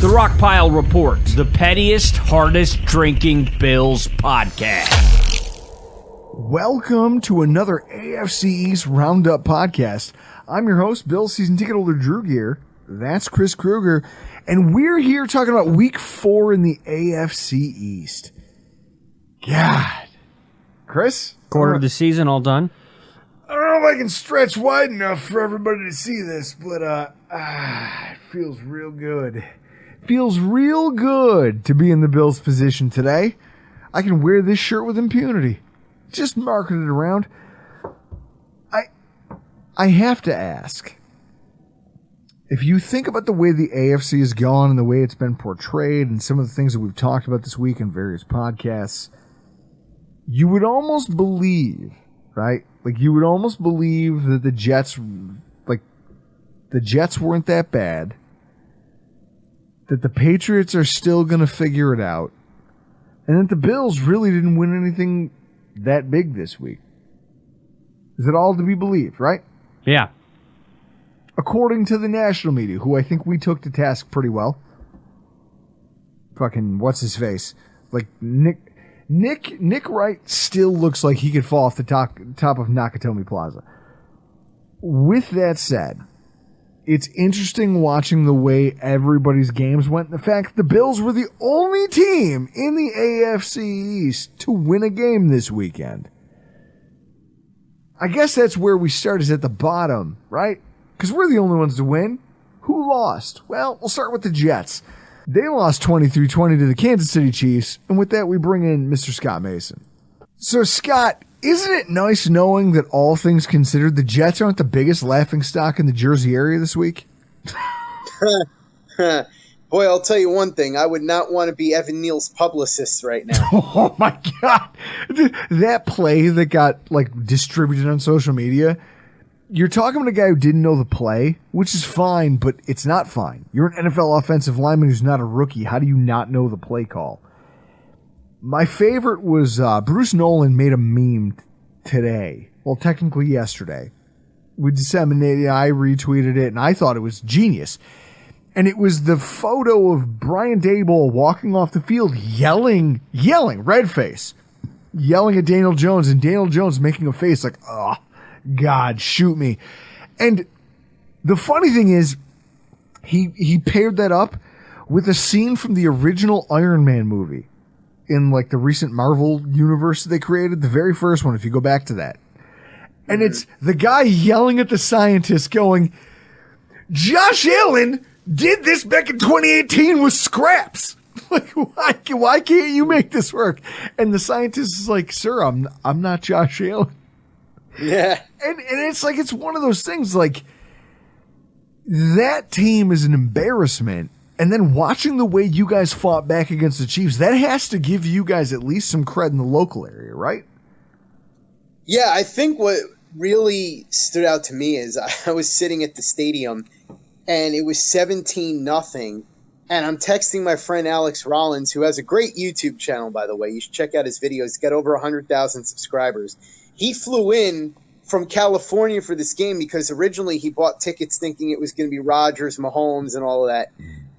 The Rockpile Report, the pettiest, hardest drinking Bills podcast. Welcome to another AFC East Roundup podcast. I'm your host, Bills season ticket holder Drew Gear. That's Chris Kruger. And we're here talking about week 4 in the AFC East. God. Chris? Quarter of the season all done? I don't know if I can stretch wide enough for everybody to see this, but it feels real good. Feels real good to be in the Bills' position today. I can wear this shirt with impunity. Just market it around. I have to ask, if you think about the way the AFC has gone and the way it's been portrayed and some of the things that we've talked about this week in various podcasts, you would almost believe, right? Like, you would almost believe that the Jets weren't that bad, that the Patriots are still going to figure it out, and that the Bills really didn't win anything that big this week. Is it all to be believed, right? Yeah. According to the national media, who I think we took to task pretty well. Fucking, what's his face? Like, Nick Wright still looks like he could fall off the top of Nakatomi Plaza. With that said, it's interesting watching the way everybody's games went. The fact the Bills were the only team in the AFC East to win a game this weekend. I guess that's where we start, is at the bottom, right? Because we're the only ones to win. Who lost? Well, we'll start with the Jets. They lost 23-20 to the Kansas City Chiefs, and with that we bring in Mr. Scott Mason. So, Scott, isn't it nice knowing that all things considered, the Jets aren't the biggest laughingstock in the Jersey area this week? Boy, I'll tell you one thing. I would not want to be Evan Neal's publicist right now. Oh, my God. That play that got, distributed on social media, you're talking about a guy who didn't know the play, which is fine, but it's not fine. You're an NFL offensive lineman who's not a rookie. How do you not know the play call? My favorite was Bruce Nolan made a meme today. Well, technically yesterday. We disseminated it. I retweeted it, and I thought it was genius. And it was the photo of Brian Daboll walking off the field yelling, red face, yelling at Daniel Jones, and Daniel Jones making a face like, oh, God, shoot me. And the funny thing is, he paired that up with a scene from the original Iron Man movie in the recent Marvel universe they created, the very first one, if you go back to that. And it's the guy yelling at the scientist going, Josh Allen did this back in 2018 with scraps. Why can't you make this work? And the scientist is like, sir, I'm not Josh Allen. Yeah. And it's it's one of those things, that team is an embarrassment. And then watching the way you guys fought back against the Chiefs, that has to give you guys at least some cred in the local area, right? Yeah, I think what really stood out to me is I was sitting at the stadium and it was 17-0. And I'm texting my friend Alex Rollins, who has a great YouTube channel, by the way. You should check out his videos. He's got over 100,000 subscribers. He flew in from California for this game because originally he bought tickets thinking it was going to be Rodgers, Mahomes, and all of that.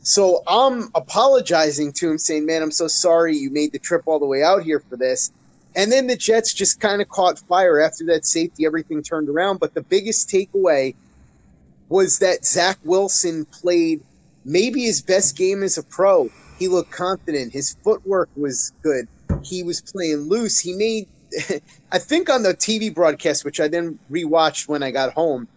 So I'm apologizing to him, saying, man, I'm so sorry you made the trip all the way out here for this. And then the Jets just kind of caught fire. After that safety, everything turned around. But the biggest takeaway was that Zach Wilson played maybe his best game as a pro. He looked confident. His footwork was good. He was playing loose. He made – I think on the TV broadcast, which I then rewatched when I got home,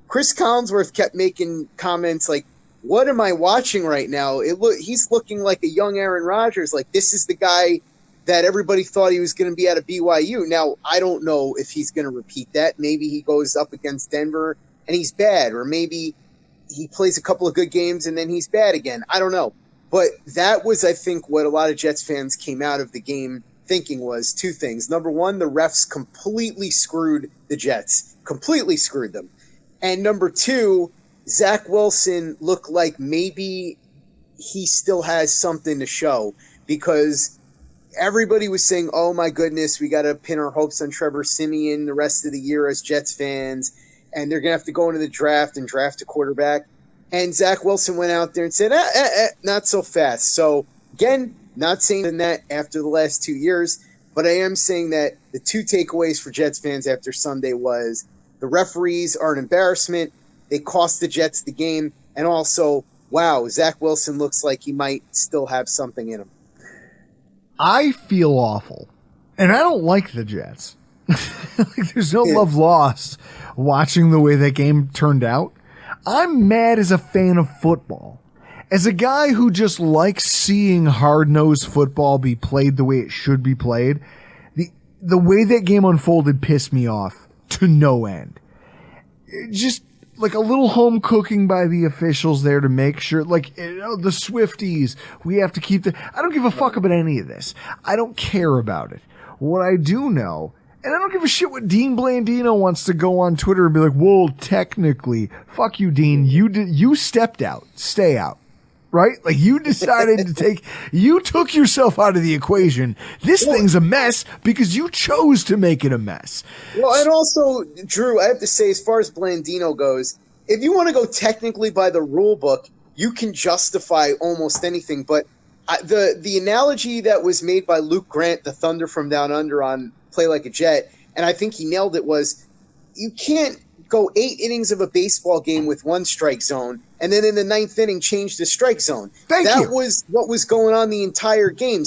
Chris Collinsworth kept making comments like, what am I watching right now? He's looking like a young Aaron Rodgers. Like, this is the guy that everybody thought he was going to be out of BYU. Now, I don't know if he's going to repeat that. Maybe he goes up against Denver and he's bad, or maybe he plays a couple of good games and then he's bad again. I don't know. But that was, I think, what a lot of Jets fans came out of the game thinking was two things. Number one, the refs completely screwed the Jets, completely screwed them. And number two, Zach Wilson looked like maybe he still has something to show, because everybody was saying, oh my goodness, we got to pin our hopes on Trevor Siemian the rest of the year as Jets fans, and they're going to have to go into the draft and draft a quarterback. And Zach Wilson went out there and said, not so fast. So, again, not saying that after the last 2 years, but I am saying that the two takeaways for Jets fans after Sunday was the referees are an embarrassment. They cost the Jets the game. And also, wow, Zach Wilson looks like he might still have something in him. I feel awful. And I don't like the Jets. There's no love lost watching the way that game turned out. I'm mad as a fan of football. As a guy who just likes seeing hard-nosed football be played the way it should be played, the way that game unfolded pissed me off to no end. Just like a little home cooking by the officials there to make sure, like, the Swifties, we have to keep I don't give a fuck about any of this. I don't care about it. What I do know, and I don't give a shit what Dean Blandino wants to go on Twitter and be like, well, technically, fuck you, Dean. You stepped out. Stay out. Right? Like, you decided you took yourself out of the equation. This thing's a mess because you chose to make it a mess. Well, and also, Drew, I have to say, as far as Blandino goes, if you want to go technically by the rule book, you can justify almost anything. But the analogy that was made by Luke Grant, the Thunder from Down Under on Play Like a Jet, and I think he nailed it, was you can't go 8 innings of a baseball game with one strike zone and then in the 9th inning change the strike zone. That was what was going on the entire game.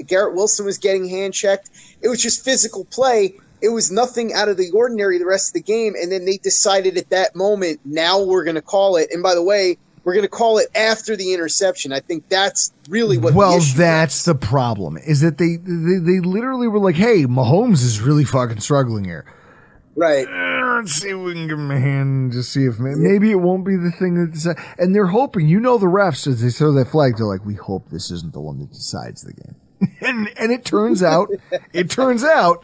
Garrett Wilson was getting hand checked. It was just physical play. It was nothing out of the ordinary the rest of the game, and then they decided at that moment, now we're going to call it. And by the way, we're going to call it after the interception. I think that's really what the issue that's the problem, is that they literally were like, hey, Mahomes is really fucking struggling here. Right. Let's see if we can give him a hand and just see if maybe it won't be the thing that decides. And they're hoping, the refs, as they throw that flag, they're like, we hope this isn't the one that decides the game. and it turns out,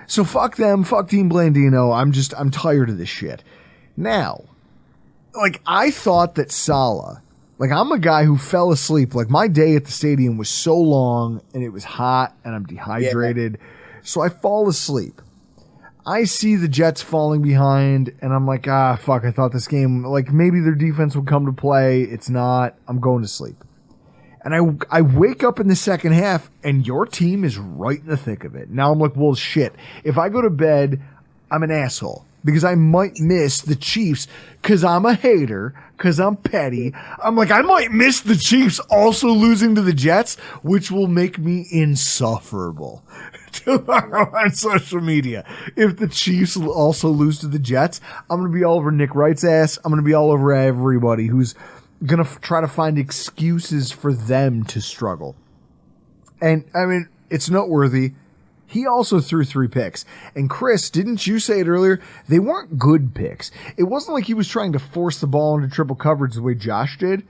so fuck them, fuck Dean Blandino. I'm tired of this shit. Now, like, I thought that Saleh, like, I'm a guy who fell asleep. Like, my day at the stadium was so long and it was hot and I'm dehydrated. Yeah. So I fall asleep. I see the Jets falling behind and I'm like, fuck, I thought this game, like, maybe their defense would come to play. It's not. I'm going to sleep. And I wake up in the second half and your team is right in the thick of it. Now I'm like, well, shit. If I go to bed, I'm an asshole. Because I might miss the Chiefs, because I'm a hater, because I'm petty. I'm like, I might miss the Chiefs also losing to the Jets, which will make me insufferable tomorrow on social media. If the Chiefs also lose to the Jets, I'm going to be all over Nick Wright's ass. I'm going to be all over everybody who's going to try to find excuses for them to struggle. And, I mean, it's noteworthy. He also threw 3 picks. And Chris, didn't you say it earlier? They weren't good picks. It wasn't like he was trying to force the ball into triple coverage the way Josh did.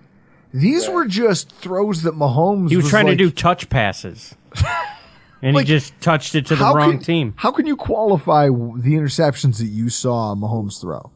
These were just throws that Mahomes He was trying to do touch passes. And he just touched it to the wrong team. How can you qualify the interceptions that you saw Mahomes throw?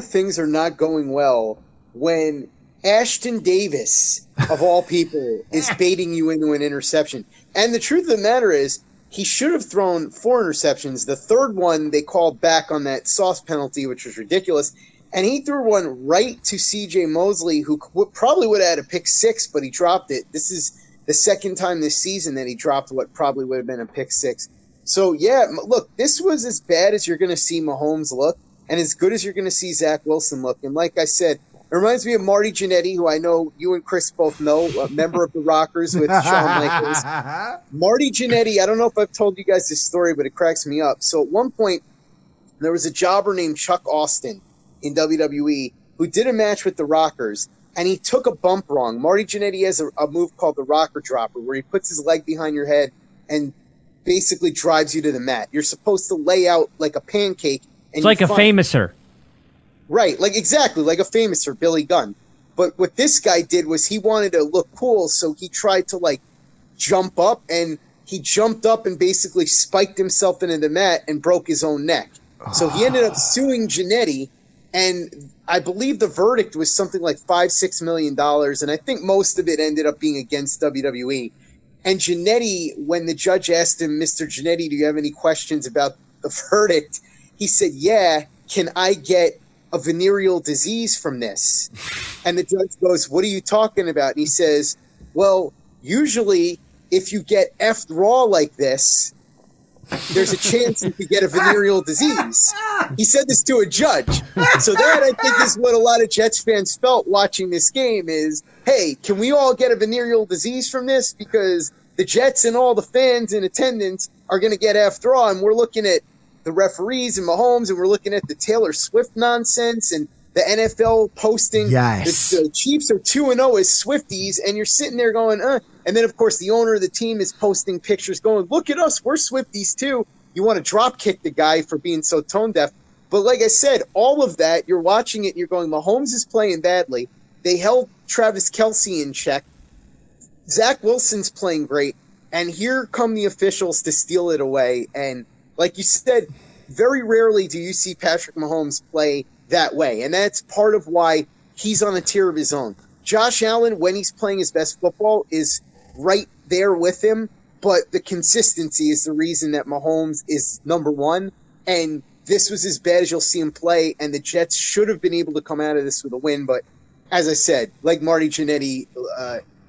Things are not going well when Ashton Davis, of all people, is baiting you into an interception. And the truth of the matter is, he should have thrown 4 interceptions. The third one, they called back on that sauce penalty, which was ridiculous. And he threw one right to C.J. Mosley, who probably would have had a pick 6, but he dropped it. This is the second time this season that he dropped what probably would have been a pick 6. So, yeah, look, this was as bad as you're going to see Mahomes look and as good as you're going to see Zach Wilson look. And like I said, it reminds me of Marty Jannetty, who I know you and Chris both know, a member of the Rockers with Shawn Michaels. Marty Jannetty, I don't know if I've told you guys this story, but it cracks me up. So at one point, there was a jobber named Chuck Austin in WWE who did a match with the Rockers, and he took a bump wrong. Marty Jannetty has a move called the Rocker Dropper, where he puts his leg behind your head and basically drives you to the mat. You're supposed to lay out like a pancake. It's like a famouser. Right, exactly like a famouser, Billy Gunn. But what this guy did was he wanted to look cool, so he tried to jump up, and he jumped up and basically spiked himself into the mat and broke his own neck. So he ended up suing Jannetty, and I believe the verdict was something like $5-6 million, and I think most of it ended up being against WWE. And Jannetty, when the judge asked him, Mr. Jannetty, do you have any questions about the verdict? He said, yeah, can I get a venereal disease from this. And the judge goes, what are you talking about? And he says, well, usually if you get effed raw like this, there's a chance you could get a venereal disease. He said this to a judge. So that, I think, is what a lot of Jets fans felt watching this game is, hey, can we all get a venereal disease from this? Because the Jets and all the fans in attendance are going to get effed raw. And we're looking at the referees and Mahomes, and we're looking at the Taylor Swift nonsense and the NFL posting the Chiefs are 2-0 as Swifties, and you're sitting there going, And then, of course, the owner of the team is posting pictures going, look at us, we're Swifties too. You want to drop kick the guy for being so tone deaf. But like I said, all of that, you're watching it and you're going, Mahomes is playing badly. They held Travis Kelce in check. Zach Wilson's playing great. And here come the officials to steal it away. And like you said, very rarely do you see Patrick Mahomes play that way. And that's part of why he's on a tier of his own. Josh Allen, when he's playing his best football, is right there with him. But the consistency is the reason that Mahomes is number one. And this was as bad as you'll see him play. And the Jets should have been able to come out of this with a win. But as I said, like Marty Jannetty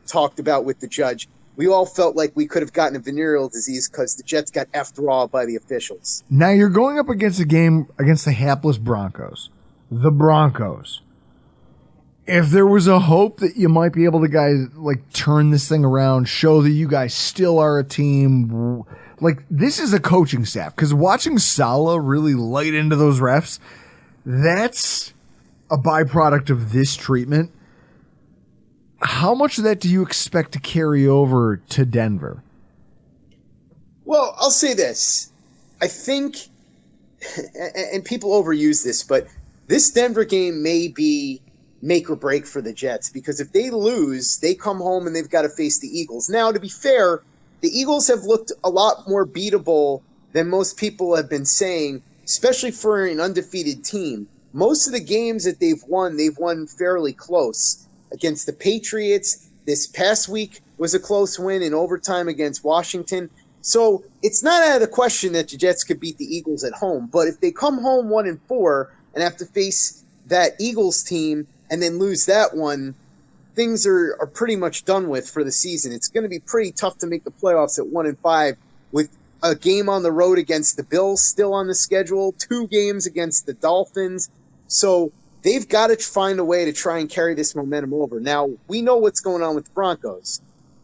talked about with the judge, we all felt like we could have gotten a venereal disease because the Jets got effed raw by the officials. Now you're going up against a game against the hapless Broncos. The Broncos. If there was a hope that you might be able to, guys, like, turn this thing around, show that you guys still are a team, like, this is a coaching staff. Because watching Saleh really light into those refs, that's a byproduct of this treatment. How much of that do you expect to carry over to Denver? Well, I'll say this. I think, and people overuse this, but this Denver game may be make or break for the Jets, because if they lose, they come home and they've got to face the Eagles. Now, to be fair, the Eagles have looked a lot more beatable than most people have been saying, especially for an undefeated team. Most of the games that they've won fairly close. Against the Patriots, this past week was a close win in overtime against Washington. So it's not out of the question that the Jets could beat the Eagles at home. But if they come home 1-4 and have to face that Eagles team and then lose that one, things are pretty much done with for the season. It's going to be pretty tough to make the playoffs at 1-5 with a game on the road against the Bills still on the schedule, 2 games against the Dolphins. So they've got to find a way to try and carry this momentum over. Now, we know what's going on with the Broncos.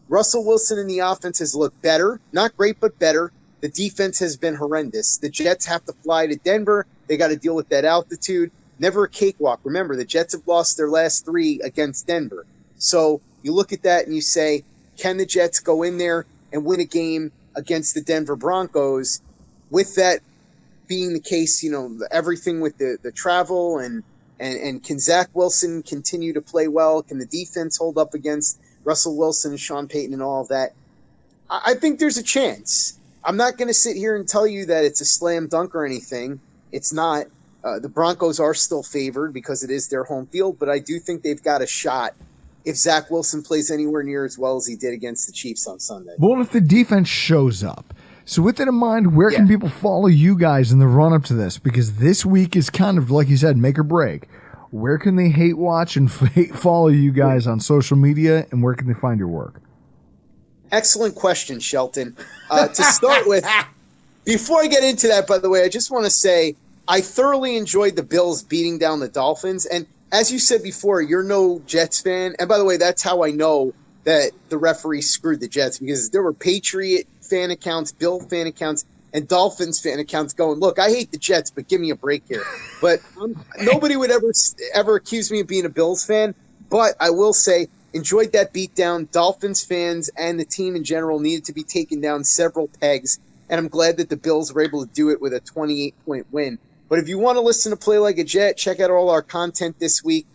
Russell Wilson in the offense has looked better. Not great, but better. The defense has been horrendous. The Jets have to fly to Denver. They got to deal with that altitude. Never a cakewalk. Remember, the Jets have lost their last 3 against Denver. So you look at that and you say, can the Jets go in there and win a game against the Denver Broncos? With that being the case, you know, everything with the travel and can Zach Wilson continue to play well? Can the defense hold up against Russell Wilson and Sean Payton and all of that? I think there's a chance. I'm not going to sit here and tell you that it's a slam dunk or anything. It's not. The Broncos are still favored because it is their home field, but I do think they've got a shot if Zach Wilson plays anywhere near as well as he did against the Chiefs on Sunday. Well, if the defense shows up. So with that in mind, where can people follow you guys in the run-up to this? Because this week is kind of, like you said, make or break. Where can they hate watch and follow you guys on social media, and where can they find your work? Excellent question, Shelton. To start with, before I get into that, by the way, I just want to say I thoroughly enjoyed the Bills beating down the Dolphins. And as you said before, you're no Jets fan. And by the way, that's how I know that the referee screwed the Jets, because there were Patriot fan accounts, Bill fan accounts, and Dolphins fan accounts going, look, I hate the Jets, but give me a break here. But nobody would ever accuse me of being a Bills fan. But I will say, enjoyed that beatdown. Dolphins fans and the team in general needed to be taken down several pegs, and I'm glad that the Bills were able to do it with a 28-point win. But if you want to listen to Play Like a Jet, check out all our content this week.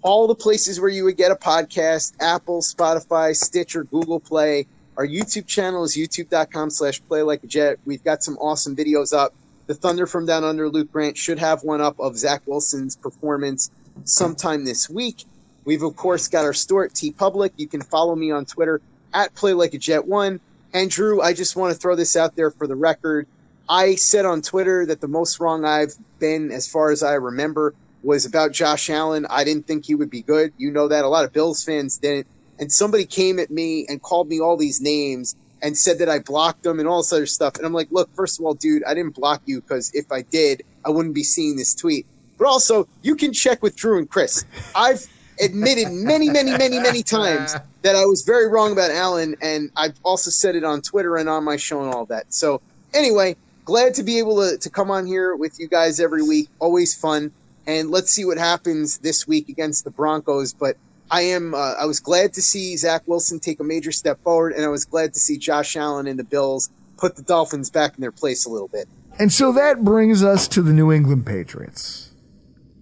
All the places where you would get a podcast, Apple, Spotify, Stitcher, Google Play. Our YouTube channel is youtube.com/playlikeajet. We've got some awesome videos up. The Thunder from Down Under, Luke Grant, should have one up of Zach Wilson's performance sometime this week. We've, of course, got our store at TeePublic. You can follow me on Twitter at PlayLikeAJet1. And, Drew, I just want to throw this out there for the record. I said on Twitter that the most wrong I've been, as far as I remember, was about Josh Allen. I didn't think he would be good. You know that. A lot of Bills fans didn't. And somebody came at me and called me all these names and said that I blocked them and all this other stuff. And I'm like, look, first of all, dude, I didn't block you because if I did, I wouldn't be seeing this tweet. But also, you can check with Drew and Chris. I've admitted many, many, many, many times that I was very wrong about Allen, and I've also said it on Twitter and on my show and all that. So anyway, glad to be able to come on here with you guys every week. Always fun. And let's see what happens this week against the Broncos. But I was glad to see Zach Wilson take a major step forward, and I was glad to see Josh Allen and the Bills put the Dolphins back in their place a little bit. And so that brings us to the New England Patriots.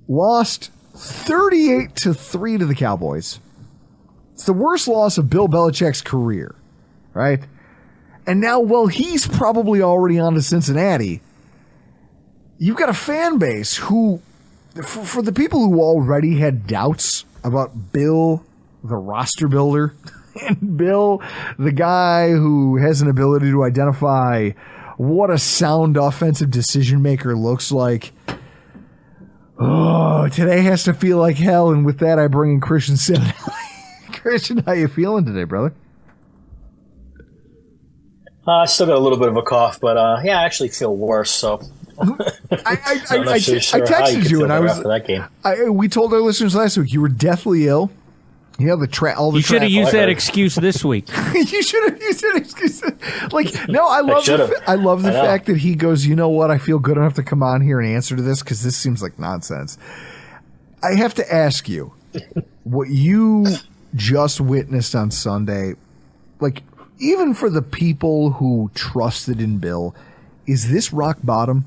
Lost 38-3 to the Cowboys. It's the worst loss of Bill Belichick's career, right? And now, well, he's probably already on to Cincinnati. You've got a fan base who, for the people who already had doubts about Bill, the roster builder, and Bill, the guy who has an ability to identify what a sound offensive decision maker looks like. Oh, today has to feel like hell, and with that, I bring in Christian Simonelli. Christian, how you feeling today, brother? I still got a little bit of a cough, but I actually feel worse. So I texted you, and I was after that game. We told our listeners last week you were deathly ill. You know You should have used that excuse this week. You should have used that excuse. I love the fact that he goes, you know what? I feel good enough to come on here and answer to this because this seems like nonsense. I have to ask you, what you just witnessed on Sunday, even for the people who trusted in Bill, is this rock bottom?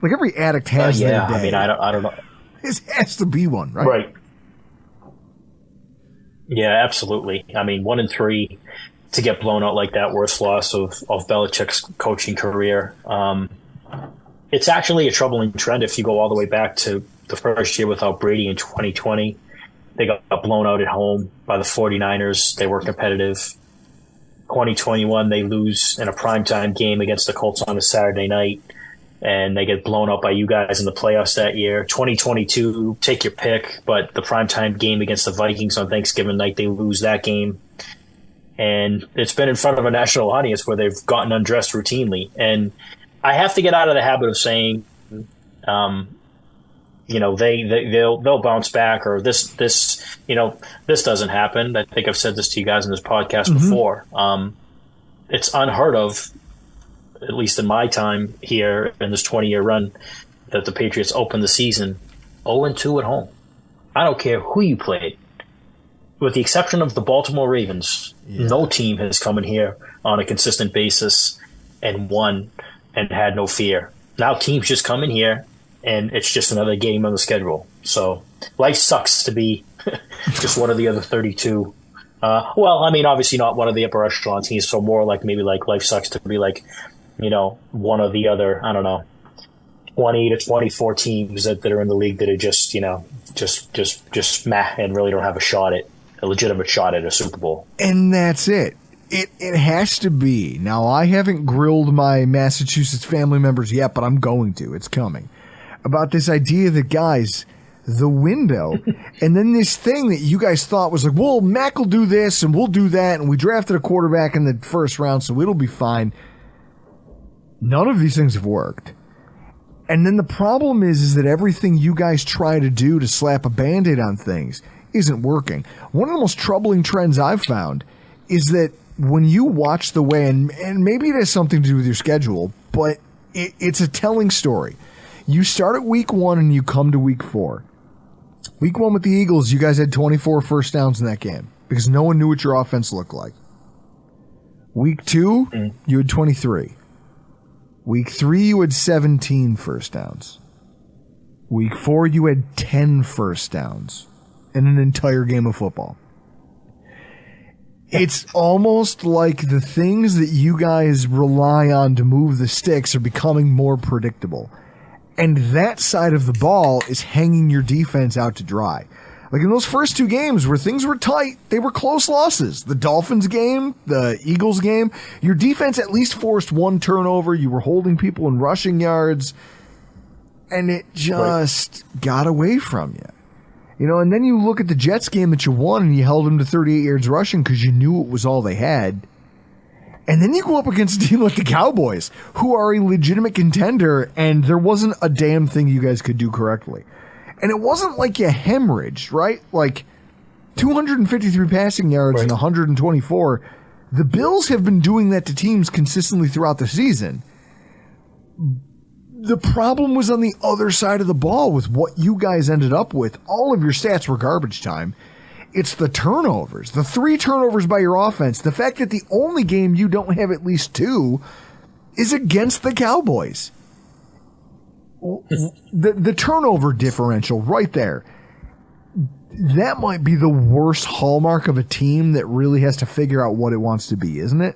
Every addict has their day. I mean, I don't know. This has to be one, right? Right. Yeah, absolutely. I mean, 1-3 to get blown out like that, worst loss of Belichick's coaching career. It's actually a troubling trend if you go all the way back to the first year without Brady in 2020. They got blown out at home by the 49ers. They were competitive. 2021, they lose in a primetime game against the Colts on a Saturday night, and they get blown out by you guys in the playoffs that year. 2022, take your pick, but the primetime game against the Vikings on Thanksgiving night, they lose that game. And it's been in front of a national audience where they've gotten undressed routinely. And I have to get out of the habit of saying, they'll bounce back, or this doesn't happen. I think I've said this to you guys in this podcast before. It's unheard of, at least in my time here in this 20-year run, that the Patriots opened the season 0-2 at home. I don't care who you played. With the exception of the Baltimore Ravens, no team has come in here on a consistent basis and won and had no fear. Now teams just come in here and it's just another game on the schedule. So life sucks to be just one of the other 32. Obviously not one of the upper echelon teams, so more like maybe like life sucks to be one of the other, 20 to 24 teams that are in the league that are just meh and really don't have a legitimate shot at a Super Bowl. And that's it. It has to be. Now, I haven't grilled my Massachusetts family members yet, but I'm going to. It's coming. About this idea that, guys, the window, and then this thing that you guys thought was well, Mac will do this and we'll do that, and we drafted a quarterback in the first round, so it'll be fine. None of these things have worked. And then the problem is that everything you guys try to do to slap a Band-Aid on things isn't working. One of the most troubling trends I've found is that when you watch the way, and maybe it has something to do with your schedule, but it's a telling story. You start at week 1 and you come to week 4. Week 1 with the Eagles, you guys had 24 first downs in that game because no one knew what your offense looked like. Week 2, you had 23. Week 3, you had 17 first downs. Week 4, you had 10 first downs in an entire game of football. It's almost like the things that you guys rely on to move the sticks are becoming more predictable. And that side of the ball is hanging your defense out to dry. Like in those first 2 games where things were tight, they were close losses. The Dolphins game, the Eagles game, your defense at least forced 1 turnover. You were holding people in rushing yards. And it just got away from you. You know, and then you look at the Jets game that you won and you held them to 38 yards rushing because you knew it was all they had. And then you go up against a team like the Cowboys, who are a legitimate contender, and there wasn't a damn thing you guys could do correctly. And it wasn't like you hemorrhaged, right? Like 253 passing yards and 124. The Bills have been doing that to teams consistently throughout the season. The problem was on the other side of the ball with what you guys ended up with. All of your stats were garbage time. It's the turnovers, the 3 turnovers by your offense. The fact that the only game you don't have at least 2 is against the Cowboys. The turnover differential right there. That might be the worst hallmark of a team that really has to figure out what it wants to be, isn't it?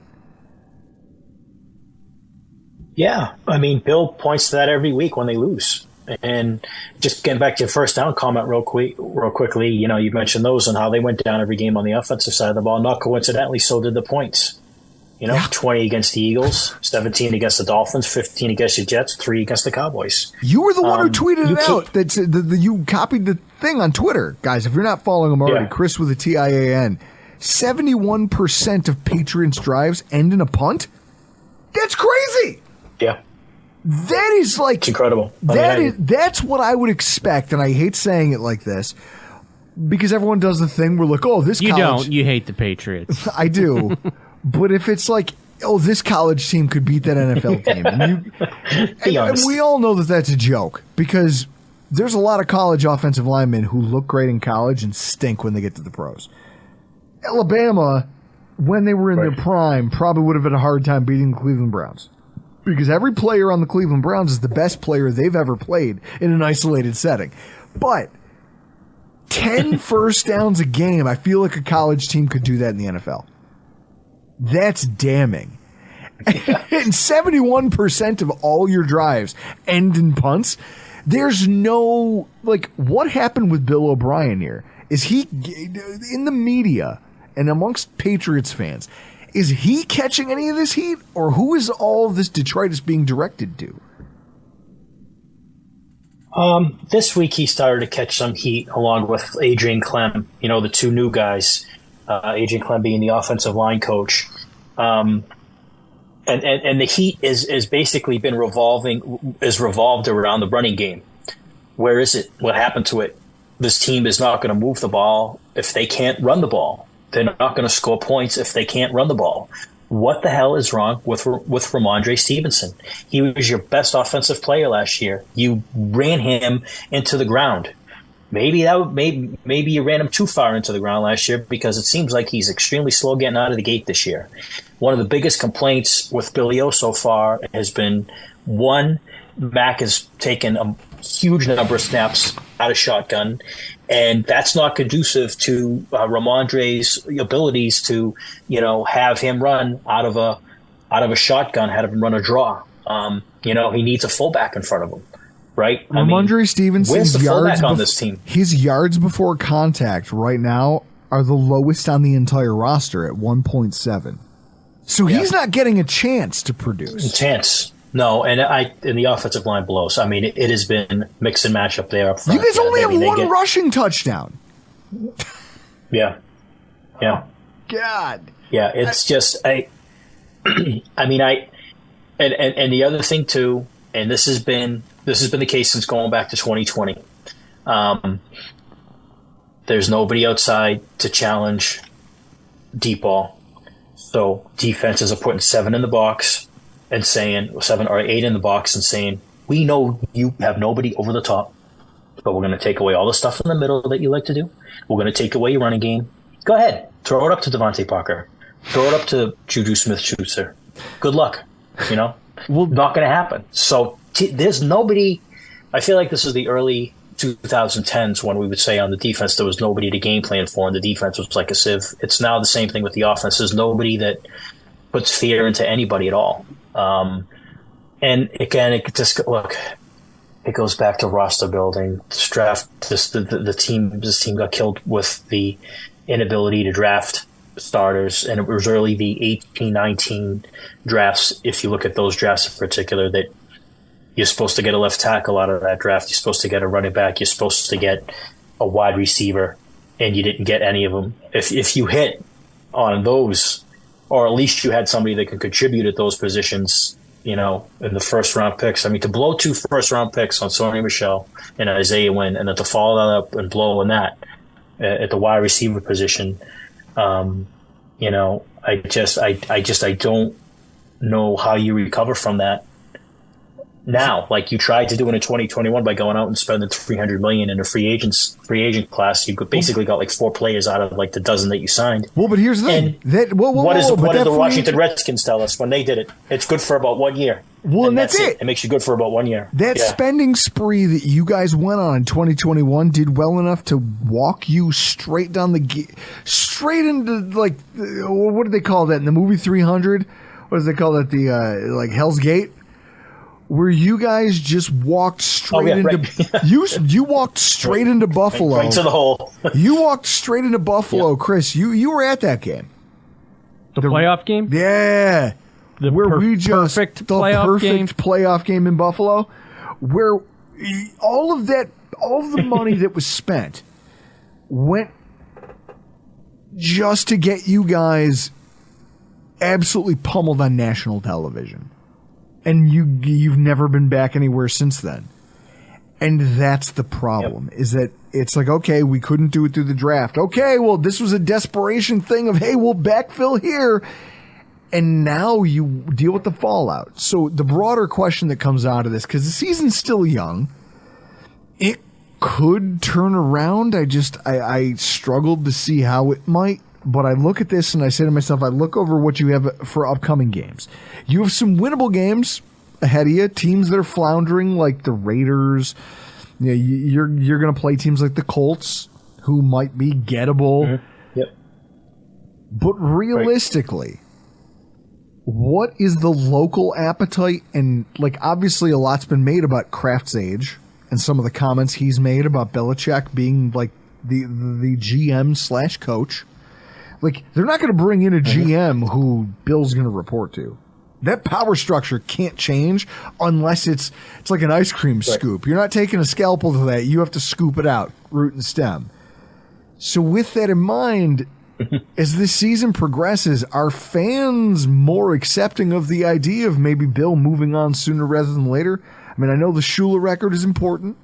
Yeah, I mean, Bill points to that every week when they lose. And just getting back to your first down comment real quickly, you know, you mentioned those and how they went down every game on the offensive side of the ball. Not coincidentally, so did the points. You know, 20 against the Eagles, 17 against the Dolphins, 15 against the Jets, 3 against the Cowboys. You were the one who tweeted it out. That's you copied the thing on Twitter. Guys, if you're not following him already, Chris with a TIAN. 71% of Patriots drives end in a punt? That's crazy. Yeah. That is like... It's incredible. That's what I would expect, and I hate saying it like this, because everyone does the thing where like, oh, this you college... don't. You hate the Patriots. I do. But if it's like, oh, this college team could beat that NFL team, and we all know that that's a joke, because there's a lot of college offensive linemen who look great in college and stink when they get to the pros. Alabama, when they were in their prime, probably would have had a hard time beating the Cleveland Browns. Because every player on the Cleveland Browns is the best player they've ever played in an isolated setting. But 10 first downs a game, I feel like a college team could do that in the NFL. That's damning. And 71% of all your drives end in punts. There's no, like, what happened with Bill O'Brien here? Is he, in the media and amongst Patriots fans, is he catching any of this heat, or who is all of this detritus being directed to? This week he started to catch some heat along with Adrian Clem, you know, the 2 new guys, Adrian Clem being the offensive line coach. And the heat is basically been revolved around the running game. Where is it? What happened to it? This team is not going to move the ball if they can't run the ball. They're not going to score points if they can't run the ball. What the hell is wrong with Ramondre Stevenson? He was your best offensive player last year. You ran him into the ground. Maybe you ran him too far into the ground last year, because it seems like he's extremely slow getting out of the gate this year. One of the biggest complaints with Billy O so far has been, one, Mac has taken a huge number of snaps out of shotgun, and that's not conducive to Ramondre's abilities to, you know, have him run out of a shotgun, have him run a draw. You know, he needs a fullback in front of him, right? Ramondre Stevenson's the fullback on this team? His yards before contact right now are the lowest on the entire roster at 1.7. So he's not getting a chance to produce. No, and the offensive line blows. I mean, it has been mix and match up there. Up front. You guys only have one rushing touchdown. Yeah. God. Yeah, it's just and the other thing too, and this has been the case since going back to 2020. There's nobody outside to challenge deep ball, so defenses are putting 7 in the box. And saying 7 or 8 in the box and saying, we know you have nobody over the top, but we're going to take away all the stuff in the middle that you like to do. We're going to take away your running game. Go ahead. Throw it up to Devontae Parker. Throw it up to Juju Smith-Schuster. Good luck. You know? Not going to happen. So there's nobody. I feel like this is the early 2010s when we would say on the defense there was nobody to game plan for, and the defense was like a sieve. It's now the same thing with the offense. There's nobody that puts fear into anybody at all. And again, it goes back to roster building. This draft, this team got killed with the inability to draft starters, and it was really the 18-19 drafts. If you look at those drafts in particular, that You're supposed to get a left tackle out of that draft. You're supposed to get a running back. You're supposed to get a wide receiver, and you didn't get any of them. If you hit on those, or at least you had somebody that could contribute at those positions, in the first-round picks. I mean, to blow 2 first-round picks on Sony Michel and Isaiah Wynn, and then to follow that up and blow on that at the wide receiver position, I don't know how you recover from that now, like you tried to do in 2021 by going out and spending $300 million in a free agent class. You basically got like 4 players out of like the dozen that you signed. Well, but here's the thing. What did the Washington Redskins tell us when they did it? It's good for about 1 year. Well, and that's it. It makes you good for about 1 year. That spending spree that you guys went on in 2021 did well enough to walk you straight down straight into, like, what do they call that in the movie 300? What do they call that? The like Hell's Gate, where you guys just walked straight into you walked straight into Buffalo, right to the hole. You walked straight into Buffalo, Chris. You were at that game, the playoff game. Yeah. Perfect playoff game in Buffalo, where all of the money that was spent went just to get you guys absolutely pummeled on national television, and you've never been back anywhere since then. And that's the problem, is that it's like, okay, we couldn't do it through the draft. Okay, well, this was a desperation thing of, hey, we'll backfill here. And now you deal with the fallout. So the broader question that comes out of this, because the season's still young, it could turn around. I struggled to see how it might. But I look at this and I say to myself, I look over what you have for upcoming games. You have some winnable games ahead of you, teams that are floundering like the Raiders. You're going to play teams like the Colts, who might be gettable. Mm-hmm. Yep. But realistically, what is the local appetite? And, like, obviously a lot's been made about Kraft's age and some of the comments he's made about Belichick being, like, the GM/coach. Like, they're not going to bring in a GM who Bill's going to report to. That power structure can't change unless it's like an ice cream scoop. You're not taking a scalpel to that. You have to scoop it out, root and stem. So with that in mind, as this season progresses, are fans more accepting of the idea of maybe Bill moving on sooner rather than later? I mean, I know the Shula record is important.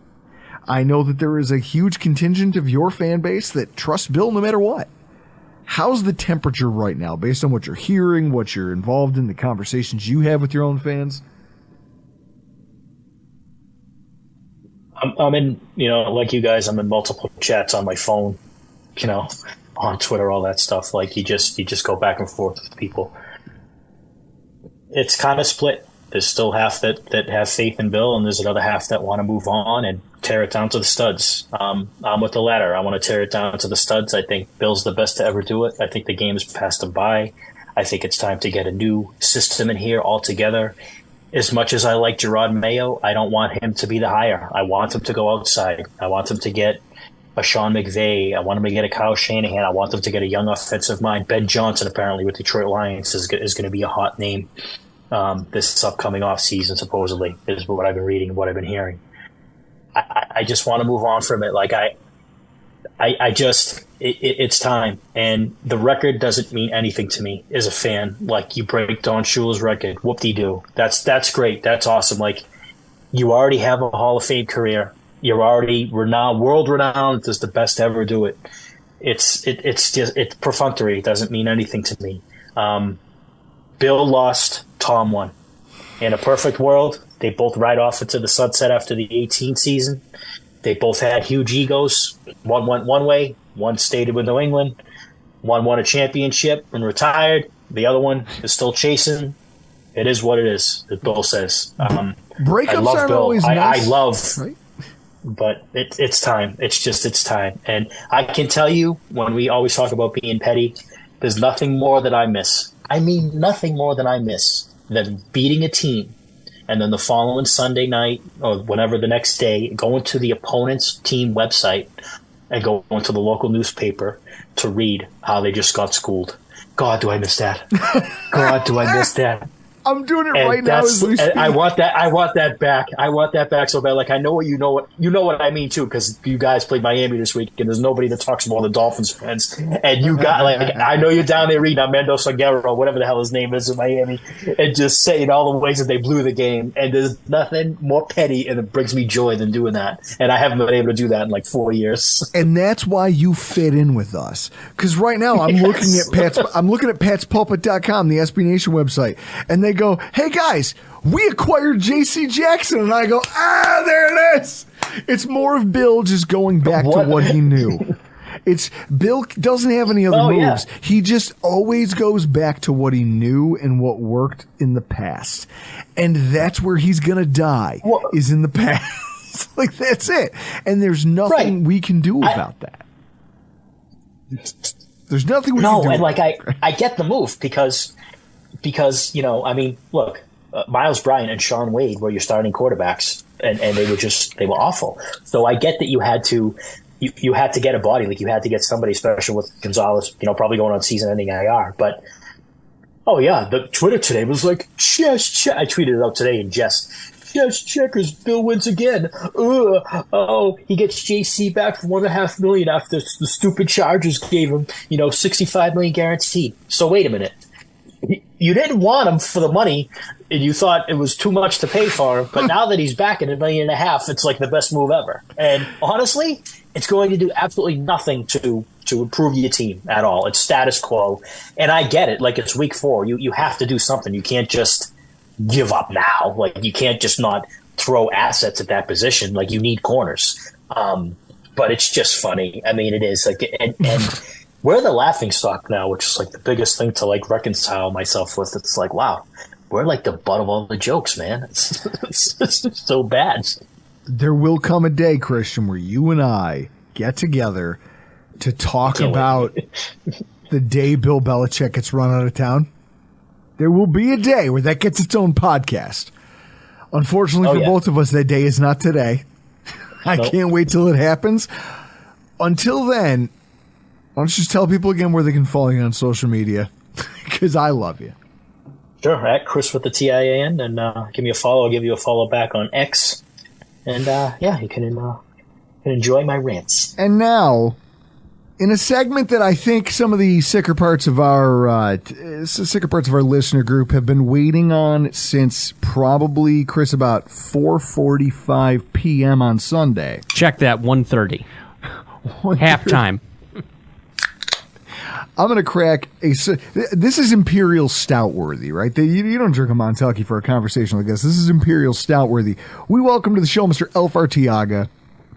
I know that there is a huge contingent of your fan base that trusts Bill no matter what. How's the temperature right now, based on what you're hearing, what you're involved in, the conversations you have with your own fans? I'm in, like you guys, I'm in multiple chats on my phone, on Twitter, all that stuff. Like you just go back and forth with people. It's kind of split. There's still half that have faith in Bill, and there's another half that want to move on and tear it down to the studs. I'm with the latter. I want to tear it down to the studs. I think Bill's the best to ever do it. I think the game has passed him by. I think it's time to get a new system in here altogether. As much as I like Gerard Mayo, I don't want him to be the hire. I want him to go outside. I want him to get a Sean McVay. I want him to get a Kyle Shanahan. I want them to get a young offensive mind. Ben Johnson, apparently, with Detroit Lions, is going to be a hot name this upcoming offseason, supposedly, is what I've been reading, what I've been hearing. I just want to move on from it. Like, it's time. And the record doesn't mean anything to me as a fan. Like, you break Don Shula's record, whoop-de-doo. That's great. That's awesome. Like, you already have a Hall of Fame career. You're already world renowned as the best to ever do it. It's perfunctory. It doesn't mean anything to me. Bill lost, Tom won. In a perfect world, they both ride off into the sunset after the 18 season. They both had huge egos. One went one way, one stayed with New England. One won a championship and retired. The other one is still chasing. It is what it is, as Bill says. Breakups aren't Bill. always nice. I love, right? But it's time. It's time. And I can tell you, when we always talk about being petty, there's nothing more that I miss. I mean, nothing more than I miss than beating a team and then the following Sunday night or whenever the next day, going to the opponent's team website and going to the local newspaper to read how they just got schooled. God, do I miss that. God, do I miss that. I'm doing it right now as we speak. I want that back. I want that back so bad. Like, I know what you know what I mean too, because you guys played Miami this week, and there's nobody that talks about the Dolphins fans. And you got I know you're down there reading on Mendoza Guerrero, whatever the hell his name is in Miami, and just saying all the ways that they blew the game. And there's nothing more petty, and it brings me joy than doing that. And I haven't been able to do that in like 4 years. And that's why you fit in with us. Because right now I'm looking at patspulpit.com, the SB Nation website, and they go, "Hey guys, we acquired J.C. Jackson," and I go, there it is. It's more of Bill just going back to what he knew. It's Bill doesn't have any other moves. Yeah. He just always goes back to what he knew and what worked in the past, and that's where he's gonna die. Is in the past. Like, that's it. And there's nothing we can do about that. There's nothing we can do. No, and like I get the move because I mean, look, Miles Bryant and Sean Wade were your starting quarterbacks, and they were awful. So I get that you had to get a body, like you had to get somebody special with Gonzalez, probably going on season-ending IR. But the Twitter today was like, "Yes, I tweeted it out today in jest. Yes, checkers, Bill wins again. He gets JC back for $1.5 million after the stupid Chargers gave him, $65 million guaranteed." So wait a minute. You didn't want him for the money, and you thought it was too much to pay for him. But now that he's back at $1.5 million, it's like the best move ever. And honestly, it's going to do absolutely nothing to improve your team at all. It's status quo. And I get it. Like, it's week 4. You have to do something. You can't just give up now. Like, you can't just not throw assets at that position. Like, you need corners. But it's just funny. I mean, it is. Like, and we're the laughing stock now, which is like the biggest thing to like reconcile myself with. It's like, wow, we're like the butt of all the jokes, man. It's just so bad. There will come a day, Christian, where you and I get together to talk about the day Bill Belichick gets run out of town. There will be a day where that gets its own podcast. Unfortunately for both of us, that day is not today. I can't wait till it happens. Until then, why don't you just tell people again where they can follow you on social media? Because I love you. Sure, at Chris with the TIAN, and give me a follow. I'll give you a follow back on X. And you can enjoy my rants. And now, in a segment that I think some of the sicker parts of our listener group have been waiting on since probably, Chris, about 4:45 p.m. on Sunday. Check that, 1:30. Halftime. I'm going to crack this is Imperial Stout worthy, right? You don't drink a Montucky for a conversation like this. This is Imperial Stout worthy. We welcome to the show Mr. Alf Arteaga,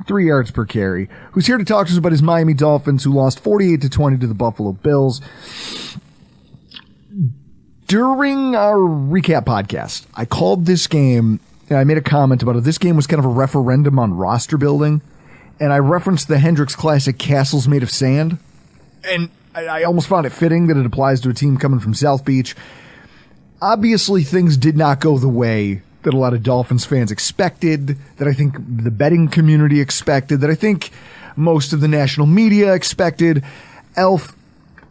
3 yards per carry, who's here to talk to us about his Miami Dolphins, who lost 48-20 to the Buffalo Bills. During our recap podcast, I called this game, and I made a comment about it. This game was kind of a referendum on roster building, and I referenced the Hendricks Classic Castles Made of Sand, and I almost found it fitting that it applies to a team coming from South Beach. Obviously, things did not go the way that a lot of Dolphins fans expected, that I think the betting community expected, that I think most of the national media expected. Elf,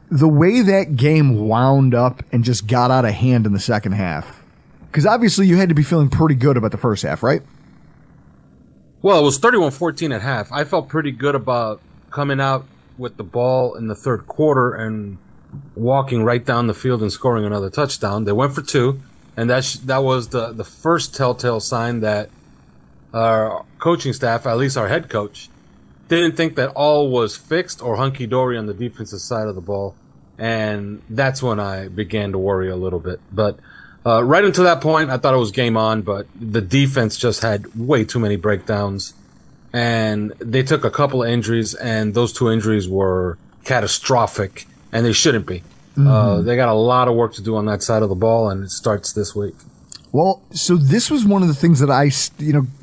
the way that game wound up and just got out of hand in the second half, because obviously you had to be feeling pretty good about the first half, right? Well, it was 31-14 at half. I felt pretty good about coming out with the ball in the third quarter and walking right down the field and scoring another touchdown. They went for 2, and that was the first telltale sign that our coaching staff, at least our head coach, didn't think that all was fixed or hunky-dory on the defensive side of the ball, and that's when I began to worry a little bit. But right until that point, I thought it was game on, but the defense just had way too many breakdowns. And they took a couple of injuries, and those 2 injuries were catastrophic, and they shouldn't be. Mm-hmm. They got a lot of work to do on that side of the ball, and it starts this week. Well, so this was one of the things that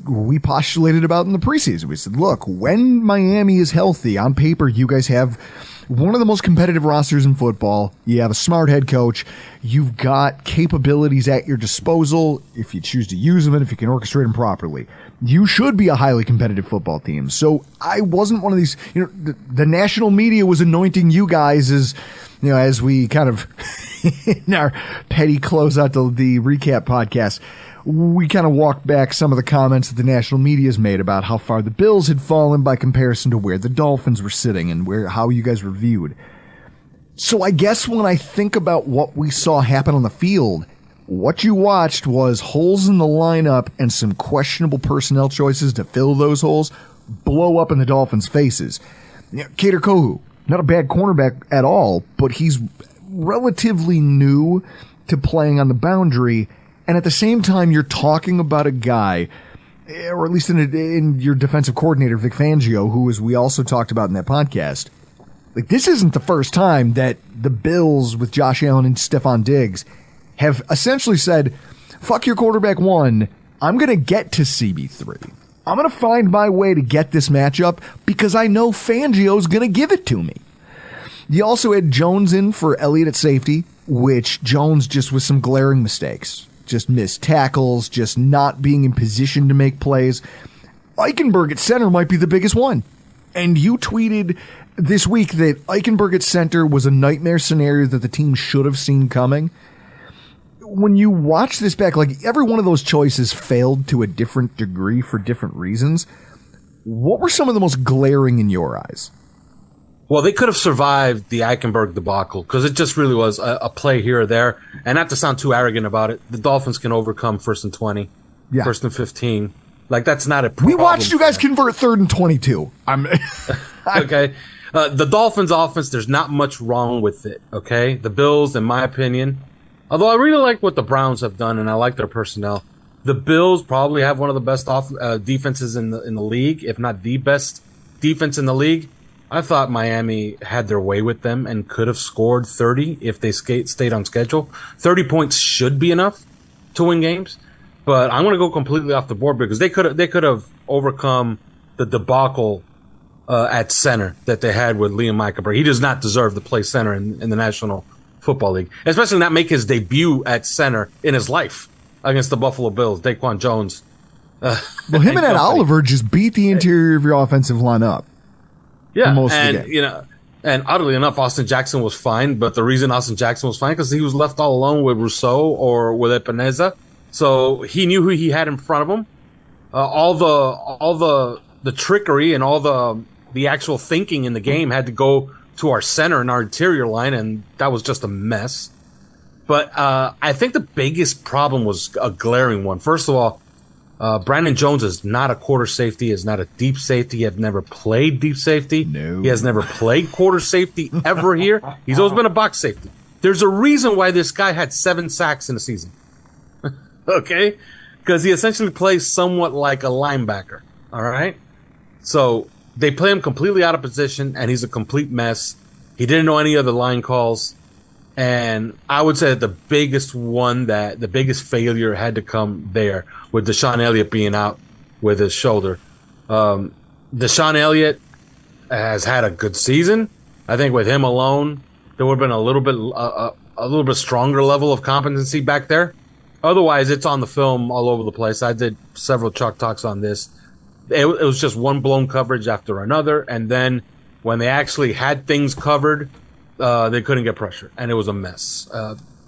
we postulated about in the preseason. We said, look, when Miami is healthy, on paper, you guys have one of the most competitive rosters in football. You have a smart head coach. You've got capabilities at your disposal if you choose to use them and if you can orchestrate them properly. You should be a highly competitive football team. So I wasn't one of these, the national media was anointing you guys as, as we kind of, in our petty closeout to the recap podcast, we kind of walked back some of the comments that the national media's made about how far the Bills had fallen by comparison to where the Dolphins were sitting and how you guys were viewed. So I guess when I think about what we saw happen on the field, what you watched was holes in the lineup and some questionable personnel choices to fill those holes blow up in the Dolphins' faces. Kader Kohu, not a bad cornerback at all, but he's relatively new to playing on the boundary. And at the same time, you're talking about a guy, or at least in your defensive coordinator, Vic Fangio, who, as we also talked about in that podcast, like this isn't the first time that the Bills with Josh Allen and Stephon Diggs have essentially said, fuck your quarterback one, I'm going to get to CB3. I'm going to find my way to get this matchup because I know Fangio's going to give it to me. You also had Jones in for Elliott at safety, which Jones just with some glaring mistakes. Just missed tackles, just not being in position to make plays. Eichenberg at center might be the biggest one. And you tweeted this week that Eichenberg at center was a nightmare scenario that the team should have seen coming. When you watch this back, like every one of those choices failed to a different degree for different reasons. What were some of the most glaring in your eyes? Well, they could have survived the Eichenberg debacle because it just really was a play here or there. And not to sound too arrogant about it, the Dolphins can overcome 1st and 20, 1st and 15. Like, that's not a problem. We watched you guys convert 3rd and 22. Okay. The Dolphins offense, there's not much wrong with it, okay? The Bills, in my opinion, although I really like what the Browns have done and I like their personnel, the Bills probably have one of the best defenses in the league, if not the best defense in the league. I thought Miami had their way with them and could have scored 30 if they stayed on schedule. 30 points should be enough to win games, but I'm going to go completely off the board because they could have overcome the debacle at center that they had with Liam Eichenberg. He does not deserve to play center in the National Football League, especially not make his debut at center in his life against the Buffalo Bills. Daquan Jones. Well, him and Ed Oliver just beat the interior of your offensive line up. Yeah, and oddly enough, Austin Jackson was fine. But the reason Austin Jackson was fine because he was left all alone with Rousseau or with Epineza, so he knew who he had in front of him. All the trickery and all the actual thinking in the game had to go to our center and our interior line, and that was just a mess. But I think the biggest problem was a glaring one. First of all, Brandon Jones is not a quarter safety, is not a deep safety. He has never played deep safety. No. He has never played quarter safety ever here. He's always been a box safety. There's a reason why this guy had 7 sacks in a season. Okay? Because he essentially plays somewhat like a linebacker. All right? So they play him completely out of position, and he's a complete mess. He didn't know any other line calls. And I would say that the biggest failure had to come there with Deshaun Elliott being out with his shoulder. Deshaun Elliott has had a good season. I think with him alone, there would have been a little bit stronger level of competency back there. Otherwise, it's on the film all over the place. I did several Chalk Talks on this. It was just one blown coverage after another. And then when they actually had things covered, they couldn't get pressure, and it was a mess.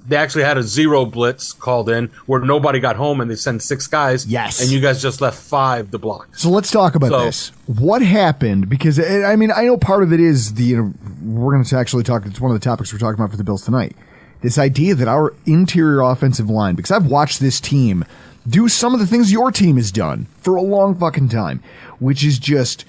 They actually had a 0 blitz called in where nobody got home, and they sent 6 guys. Yes. And you guys just left 5 to block. So let's talk about this. What happened? Because, I mean, I know part of it is we're going to actually talk, it's one of the topics we're talking about for the Bills tonight. This idea that our interior offensive line, because I've watched this team do some of the things your team has done for a long fucking time, which is just...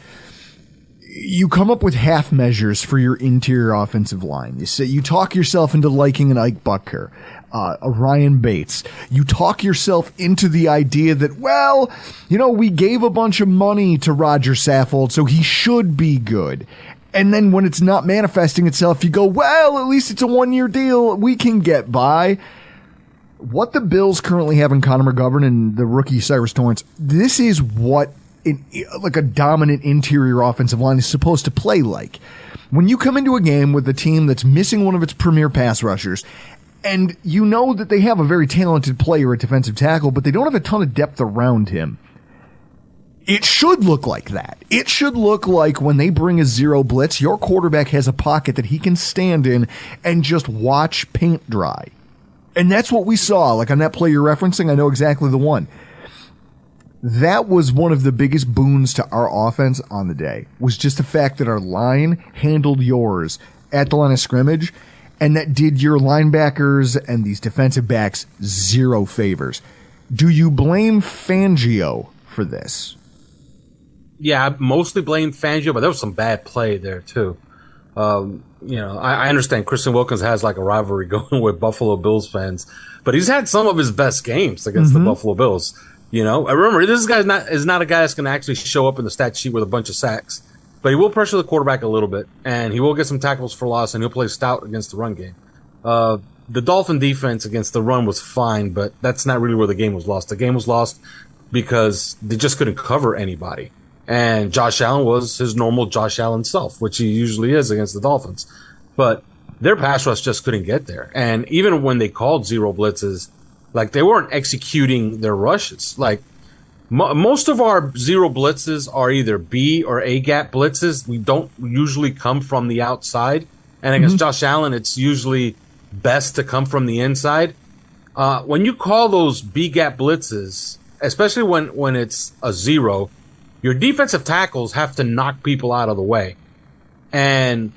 You come up with half measures for your interior offensive line. You say you talk yourself into liking an Ike Butker, a Ryan Bates. You talk yourself into the idea that, well, we gave a bunch of money to Roger Saffold, so he should be good. And then when it's not manifesting itself, you go, well, at least it's a 1-year deal. We can get by. What the Bills currently have in Connor McGovern and the rookie Cyrus Torrance, this is what like a dominant interior offensive line is supposed to play like. When you come into a game with a team that's missing one of its premier pass rushers, and you know that they have a very talented player at defensive tackle, but they don't have a ton of depth around him, it should look like that. It should look like when they bring a zero blitz, your quarterback has a pocket that he can stand in and just watch paint dry. And that's what we saw. Like on that play you're referencing, I know exactly the one. That was one of the biggest boons to our offense on the day, was just the fact that our line handled yours at the line of scrimmage, and that did your linebackers and these defensive backs zero favors. Do you blame Fangio for this? Yeah, I mostly blame Fangio, but there was some bad play there too. I understand Christian Wilkins has like a rivalry going with Buffalo Bills fans, but he's had some of his best games against the Buffalo Bills. I remember this guy is not a guy that's going to actually show up in the stat sheet with a bunch of sacks, but he will pressure the quarterback a little bit, and he will get some tackles for loss, and he'll play stout against the run game. The Dolphin defense against the run was fine, but that's not really where the game was lost. The game was lost because they just couldn't cover anybody. And Josh Allen was his normal Josh Allen self, which he usually is against the Dolphins. But their pass rush just couldn't get there. And even when they called zero blitzes, like they weren't executing their rushes. Like most of our zero blitzes are either B or A gap blitzes. We don't usually come from the outside. And against Josh Allen, it's usually best to come from the inside. When you call those B gap blitzes, especially when it's a zero, your defensive tackles have to knock people out of the way. And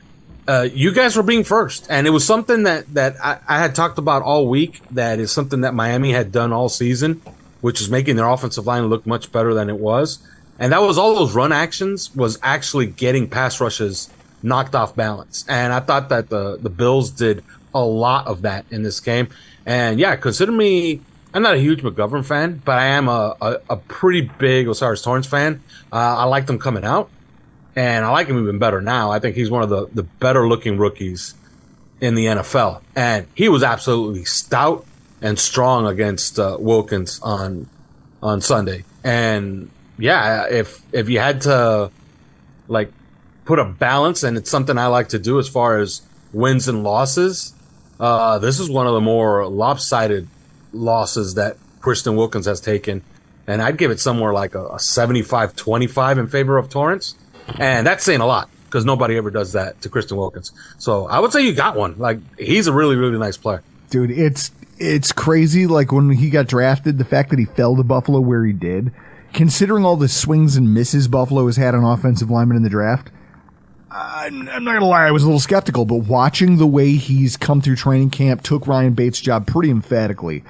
you guys were being first. And it was something that I had talked about all week. That is something that Miami had done all season, which is making their offensive line look much better than it was. And that was all those run actions was actually getting pass rushes knocked off balance. And I thought that the Bills did a lot of that in this game. And yeah, consider me, I'm not a huge McGovern fan, but I am a pretty big Osiris Torrance fan. I like them coming out, and I like him even better now. I think he's one of the better-looking rookies in the NFL. And he was absolutely stout and strong against Wilkins on Sunday. And yeah, if you had to like put a balance, and it's something I like to do as far as wins and losses, this is one of the more lopsided losses that Christian Wilkins has taken. And I'd give it somewhere like a 75-25 in favor of Torrance. And that's saying a lot because nobody ever does that to Christian Wilkins. So I would say you got one. Like, he's a really, really nice player. Dude, it's crazy. Like, when he got drafted, the fact that he fell to Buffalo where he did, considering all the swings and misses Buffalo has had on offensive linemen in the draft, I'm not going to lie, I was a little skeptical. But watching the way he's come through training camp, took Ryan Bates' job pretty emphatically.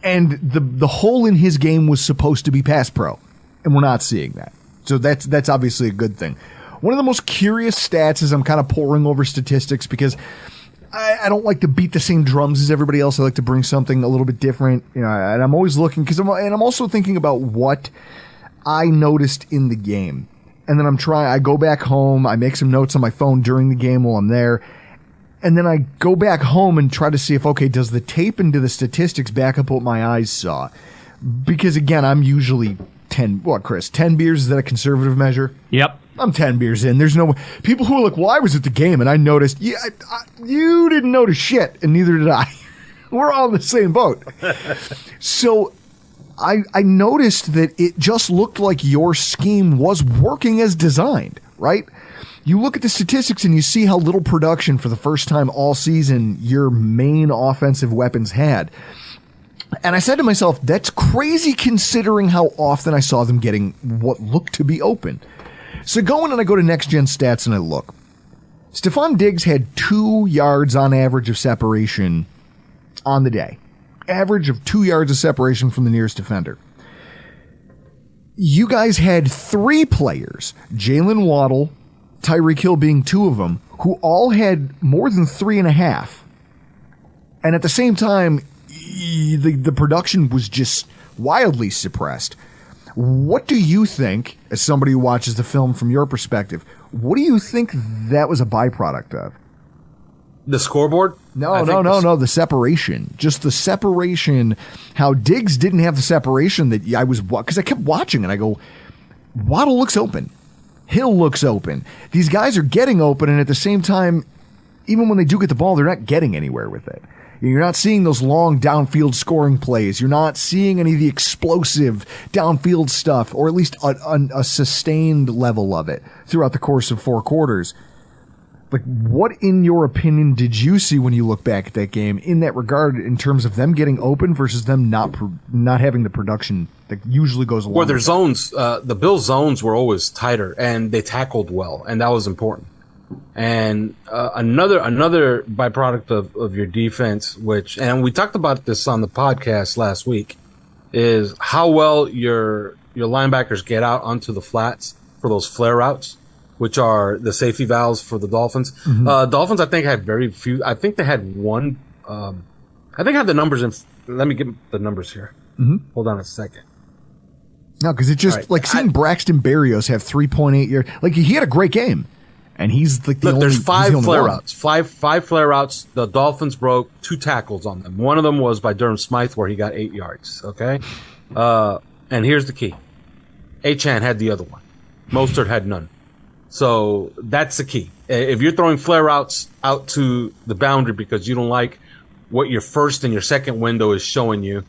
And the hole in his game was supposed to be pass pro, and we're not seeing that. So that's obviously a good thing. One of the most curious stats is I'm kind of poring over statistics because I don't like to beat the same drums as everybody else. I like to bring something a little bit different, and I'm always looking because I'm also thinking about what I noticed in the game, and then I go back home, I make some notes on my phone during the game while I'm there. And then I go back home and try to see if, does the tape into the statistics back up what my eyes saw? Because, again, I'm usually 10 beers, is that a conservative measure? Yep. I'm 10 beers in. There's no people who are like, well, I was at the game and I noticed. Yeah, you didn't notice shit, and neither did I. We're all in the same boat. So I noticed that it just looked like your scheme was working as designed, right? You look at the statistics and you see how little production for the first time all season your main offensive weapons had. And I said to myself, that's crazy considering how often I saw them getting what looked to be open. So I go to Next Gen Stats and I look. Stephon Diggs had 2 yards on average of separation on the day. Average of 2 yards of separation from the nearest defender. You guys had 3 players, Jalen Waddle, Tyreek Hill being 2 of them, who all had more than 3.5. And at the same time, the production was just wildly suppressed. What do you think, as somebody who watches the film from your perspective, what do you think that was a byproduct of? The scoreboard? No, the separation. Just the separation, how Diggs didn't have the separation that I was, because I kept watching and I go, Waddle looks open. Hill looks open. These guys are getting open, and at the same time, even when they do get the ball, they're not getting anywhere with it. You're not seeing those long downfield scoring plays. You're not seeing any of the explosive downfield stuff, or at least a sustained level of it throughout the course of 4 quarters. Like, what, in your opinion, did you see when you look back at that game in that regard, in terms of them getting open versus them not having the production that usually goes along? Well, their zones, the Bills' zones were always tighter, and they tackled well, and that was important. And another byproduct of your defense, and we talked about this on the podcast last week, is how well your linebackers get out onto the flats for those flare routes, which are the safety valves for the Dolphins. Mm-hmm. Dolphins, I think, had very few. I think they had one. I think I have the numbers in. Let me get the numbers here. Mm-hmm. Hold on a second. No, because it just, like, seeing Braxton Berrios have 3.8 yards. Like, he had a great game. And he's like there's 5 flare routes. Five flare routes. The Dolphins broke 2 tackles on them. One of them was by Durham Smythe, where he got 8 yards. Okay? And here's the key. Achane had the other one. Mostert had none. So that's the key. If you're throwing flare routes out to the boundary because you don't like what your first and your second window is showing you,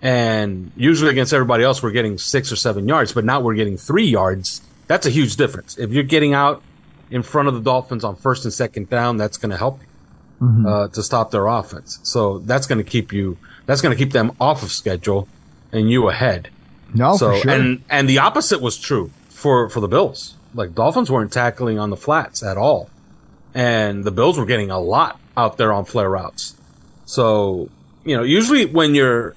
and usually against everybody else we're getting 6 or 7 yards, but now we're getting 3 yards, that's a huge difference. If you're getting out in front of the Dolphins on first and second down, that's going to help you to stop their offense. So that's going to keep them off of schedule and you ahead. No, for sure. And the opposite was true for the Bills. Like, Dolphins weren't tackling on the flats at all, and the Bills were getting a lot out there on flare routes. So, usually when your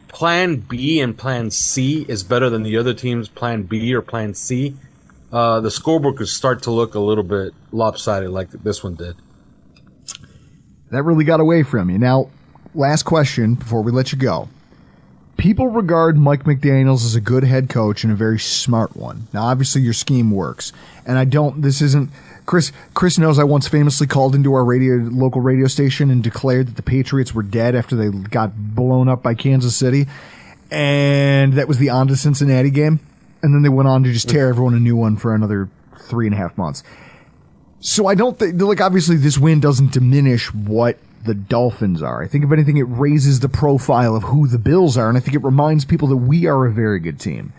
plan B and plan C is better than the other team's plan B or plan C, the scoreboard could start to look a little bit lopsided like this one did. That really got away from you. Now, last question before we let you go. People regard Mike McDaniels as a good head coach and a very smart one. Now, obviously, your scheme works. And Chris knows I once famously called into our local radio station and declared that the Patriots were dead after they got blown up by Kansas City. And that was the on to Cincinnati game. And then they went on to just tear everyone a new one for another 3.5 months. So I don't think, like, obviously this win doesn't diminish what the Dolphins are. I think, if anything, it raises the profile of who the Bills are, and I think it reminds people that we are a very good team.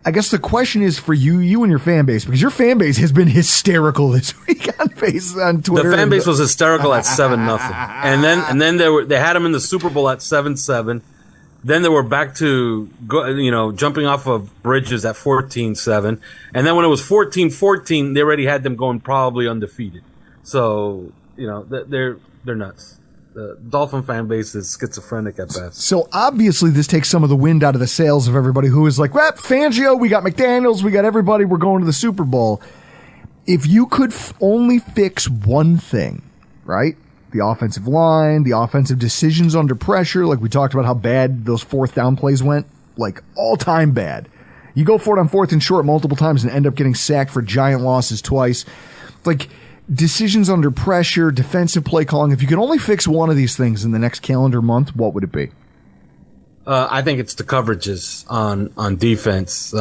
I guess the question is for you and your fan base, because your fan base has been hysterical this week on Twitter. The fan base was hysterical at 7-0, and then they had them in the Super Bowl at 7-7. Then they were back to jumping off of bridges at 14-7, and then when it was 14-14, they already had them going probably undefeated. So they're nuts. The Dolphin fan base is schizophrenic at best. So obviously this takes some of the wind out of the sails of everybody who is like, well, Fangio, we got McDaniels, we got everybody, we're going to the Super Bowl. If you could only fix one thing, right? The offensive line, the offensive decisions under pressure, like we talked about how bad those 4th down plays went, like all-time bad. You go for it on 4th and short multiple times and end up getting sacked for giant losses twice. Like, decisions under pressure, defensive play calling. If you could only fix one of these things in the next calendar month, what would it be? I think it's the coverages on defense.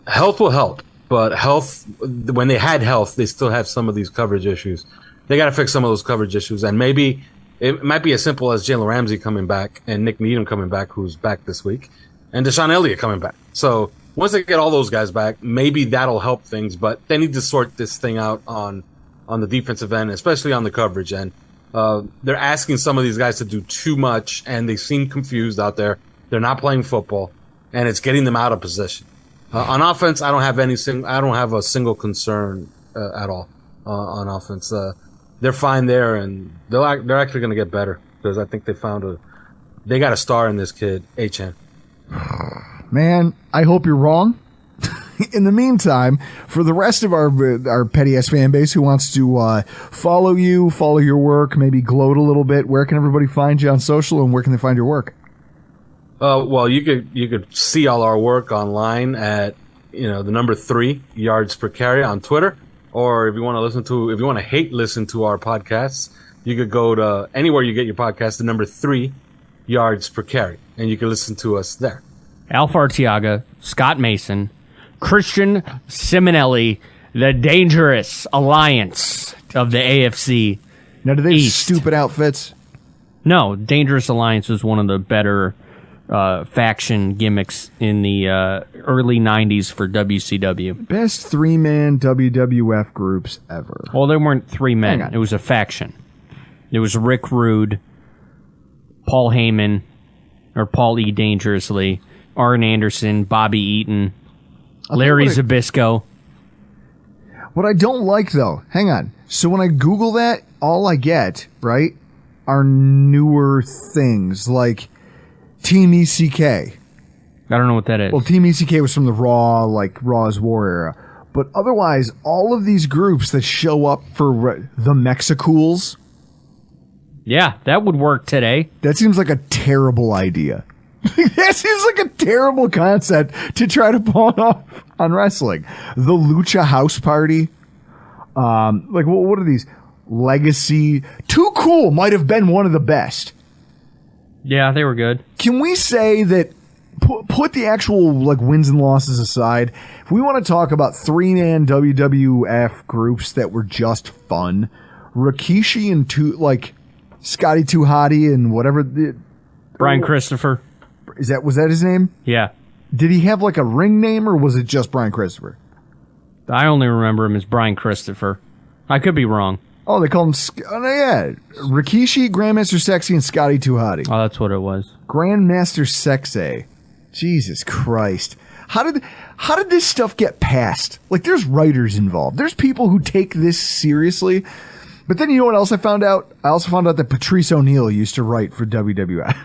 Health will help, but when they had health, they still have some of these coverage issues. They got to fix some of those coverage issues, and maybe it might be as simple as Jalen Ramsey coming back and Nick Needham coming back, who's back this week, and Deshaun Elliott coming back. So once they get all those guys back, maybe that'll help things, but they need to sort this thing out on the defensive end, especially on the coverage end. They're asking some of these guys to do too much, and they seem confused out there. They're not playing football, and it's getting them out of position. On offense, I don't have a single concern at all on offense. They're fine there, and they're actually going to get better because I think they got a star in this kid, Achane. Man, I hope you're wrong. In the meantime, for the rest of our petty-ass fan base who wants to follow you, follow your work, maybe gloat a little bit, where can everybody find you on social, and where can they find your work? Well, you could see all our work online at the number 3 yards per carry on Twitter, or if you want to listen to our podcasts, you could go to anywhere you get your podcast, the number 3 yards per carry, and you can listen to us there. Alf Arteaga, Scott Mason, Christian Simonelli, the Dangerous Alliance of the AFC. Now, do they have East. stupid outfits? No, Dangerous Alliance was one of the better faction gimmicks in the early 90s for WCW. Best three-man WWF groups ever. Well, there weren't three men. Hang on. It was a faction. It was Rick Rude, Paul Heyman, or Paul E. Dangerously, Arn Anderson, Bobby Eaton, Larry Zbyszko. What I don't like, though, hang on. So when I Google that, all I get, right, are newer things like Team ECK. I don't know what that is. Well, Team ECK was from the Raw's War era. But otherwise, all of these groups that show up for the Mexicools, yeah, that would work today. that seems like a terrible idea. That seems like a terrible concept to try to pull off on wrestling. The Lucha House Party. What are these? Legacy. Too Cool might have been one of the best. Yeah, they were good. Can we say that, put the actual wins and losses aside, if we want to talk about three-man WWF groups that were just fun, Rikishi and Scotty Too Hottie and whatever. Brian Christopher. Was that his name? Yeah. Did he have a ring name, or was it just Brian Christopher? I only remember him as Brian Christopher. I could be wrong. Oh, they call him Rikishi, Grandmaster Sexy, and Scotty Too Hottie. Oh, that's what it was. Grandmaster Sexy. Jesus Christ. How did this stuff get passed? There's writers involved. There's people who take this seriously. But then you know what else I found out? I also found out that Patrice O'Neal used to write for WWF.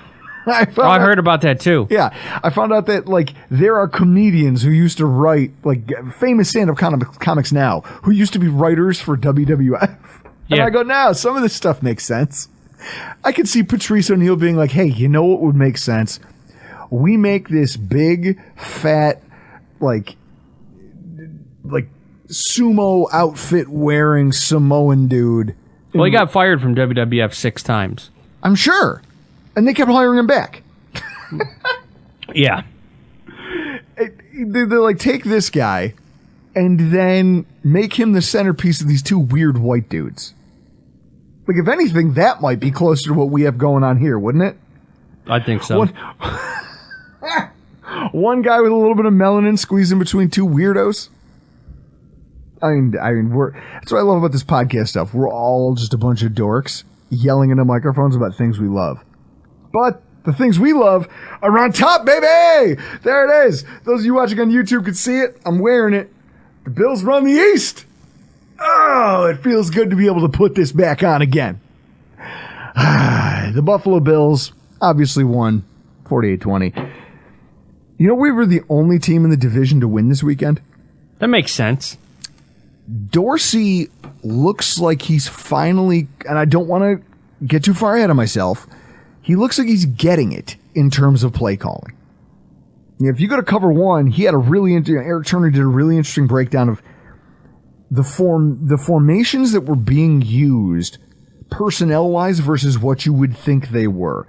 I heard about that too. Yeah, I found out that there are comedians who used to write famous stand-up comics now who used to be writers for WWF. And Yeah. I go, now some of this stuff makes sense. I could see Patrice O'Neal being like, hey, you know what would make sense? We make this big, fat, sumo outfit wearing Samoan dude. Well, he got fired from WWF 6 times. I'm sure. And they kept hiring him back. Yeah. They're like, take this guy and then make him the centerpiece of these two weird white dudes. If anything, that might be closer to what we have going on here, wouldn't it? I think so. One guy with a little bit of melanin squeezed in between two weirdos. I mean, that's what I love about this podcast stuff. We're all just a bunch of dorks yelling into microphones about things we love. But the things we love are on top, baby! There it is. Those of you watching on YouTube can see it. I'm wearing it. The Bills run the East. Oh, it feels good to be able to put this back on again. The Buffalo Bills obviously won 48-20. You know, we were the only team in the division to win this weekend. That makes sense. Dorsey looks like he's finally, and I don't want to get too far ahead of myself, he looks like he's getting it in terms of play calling. If you go to cover one, he had Eric Turner did a really interesting breakdown of the formations that were being used personnel-wise versus what you would think they were.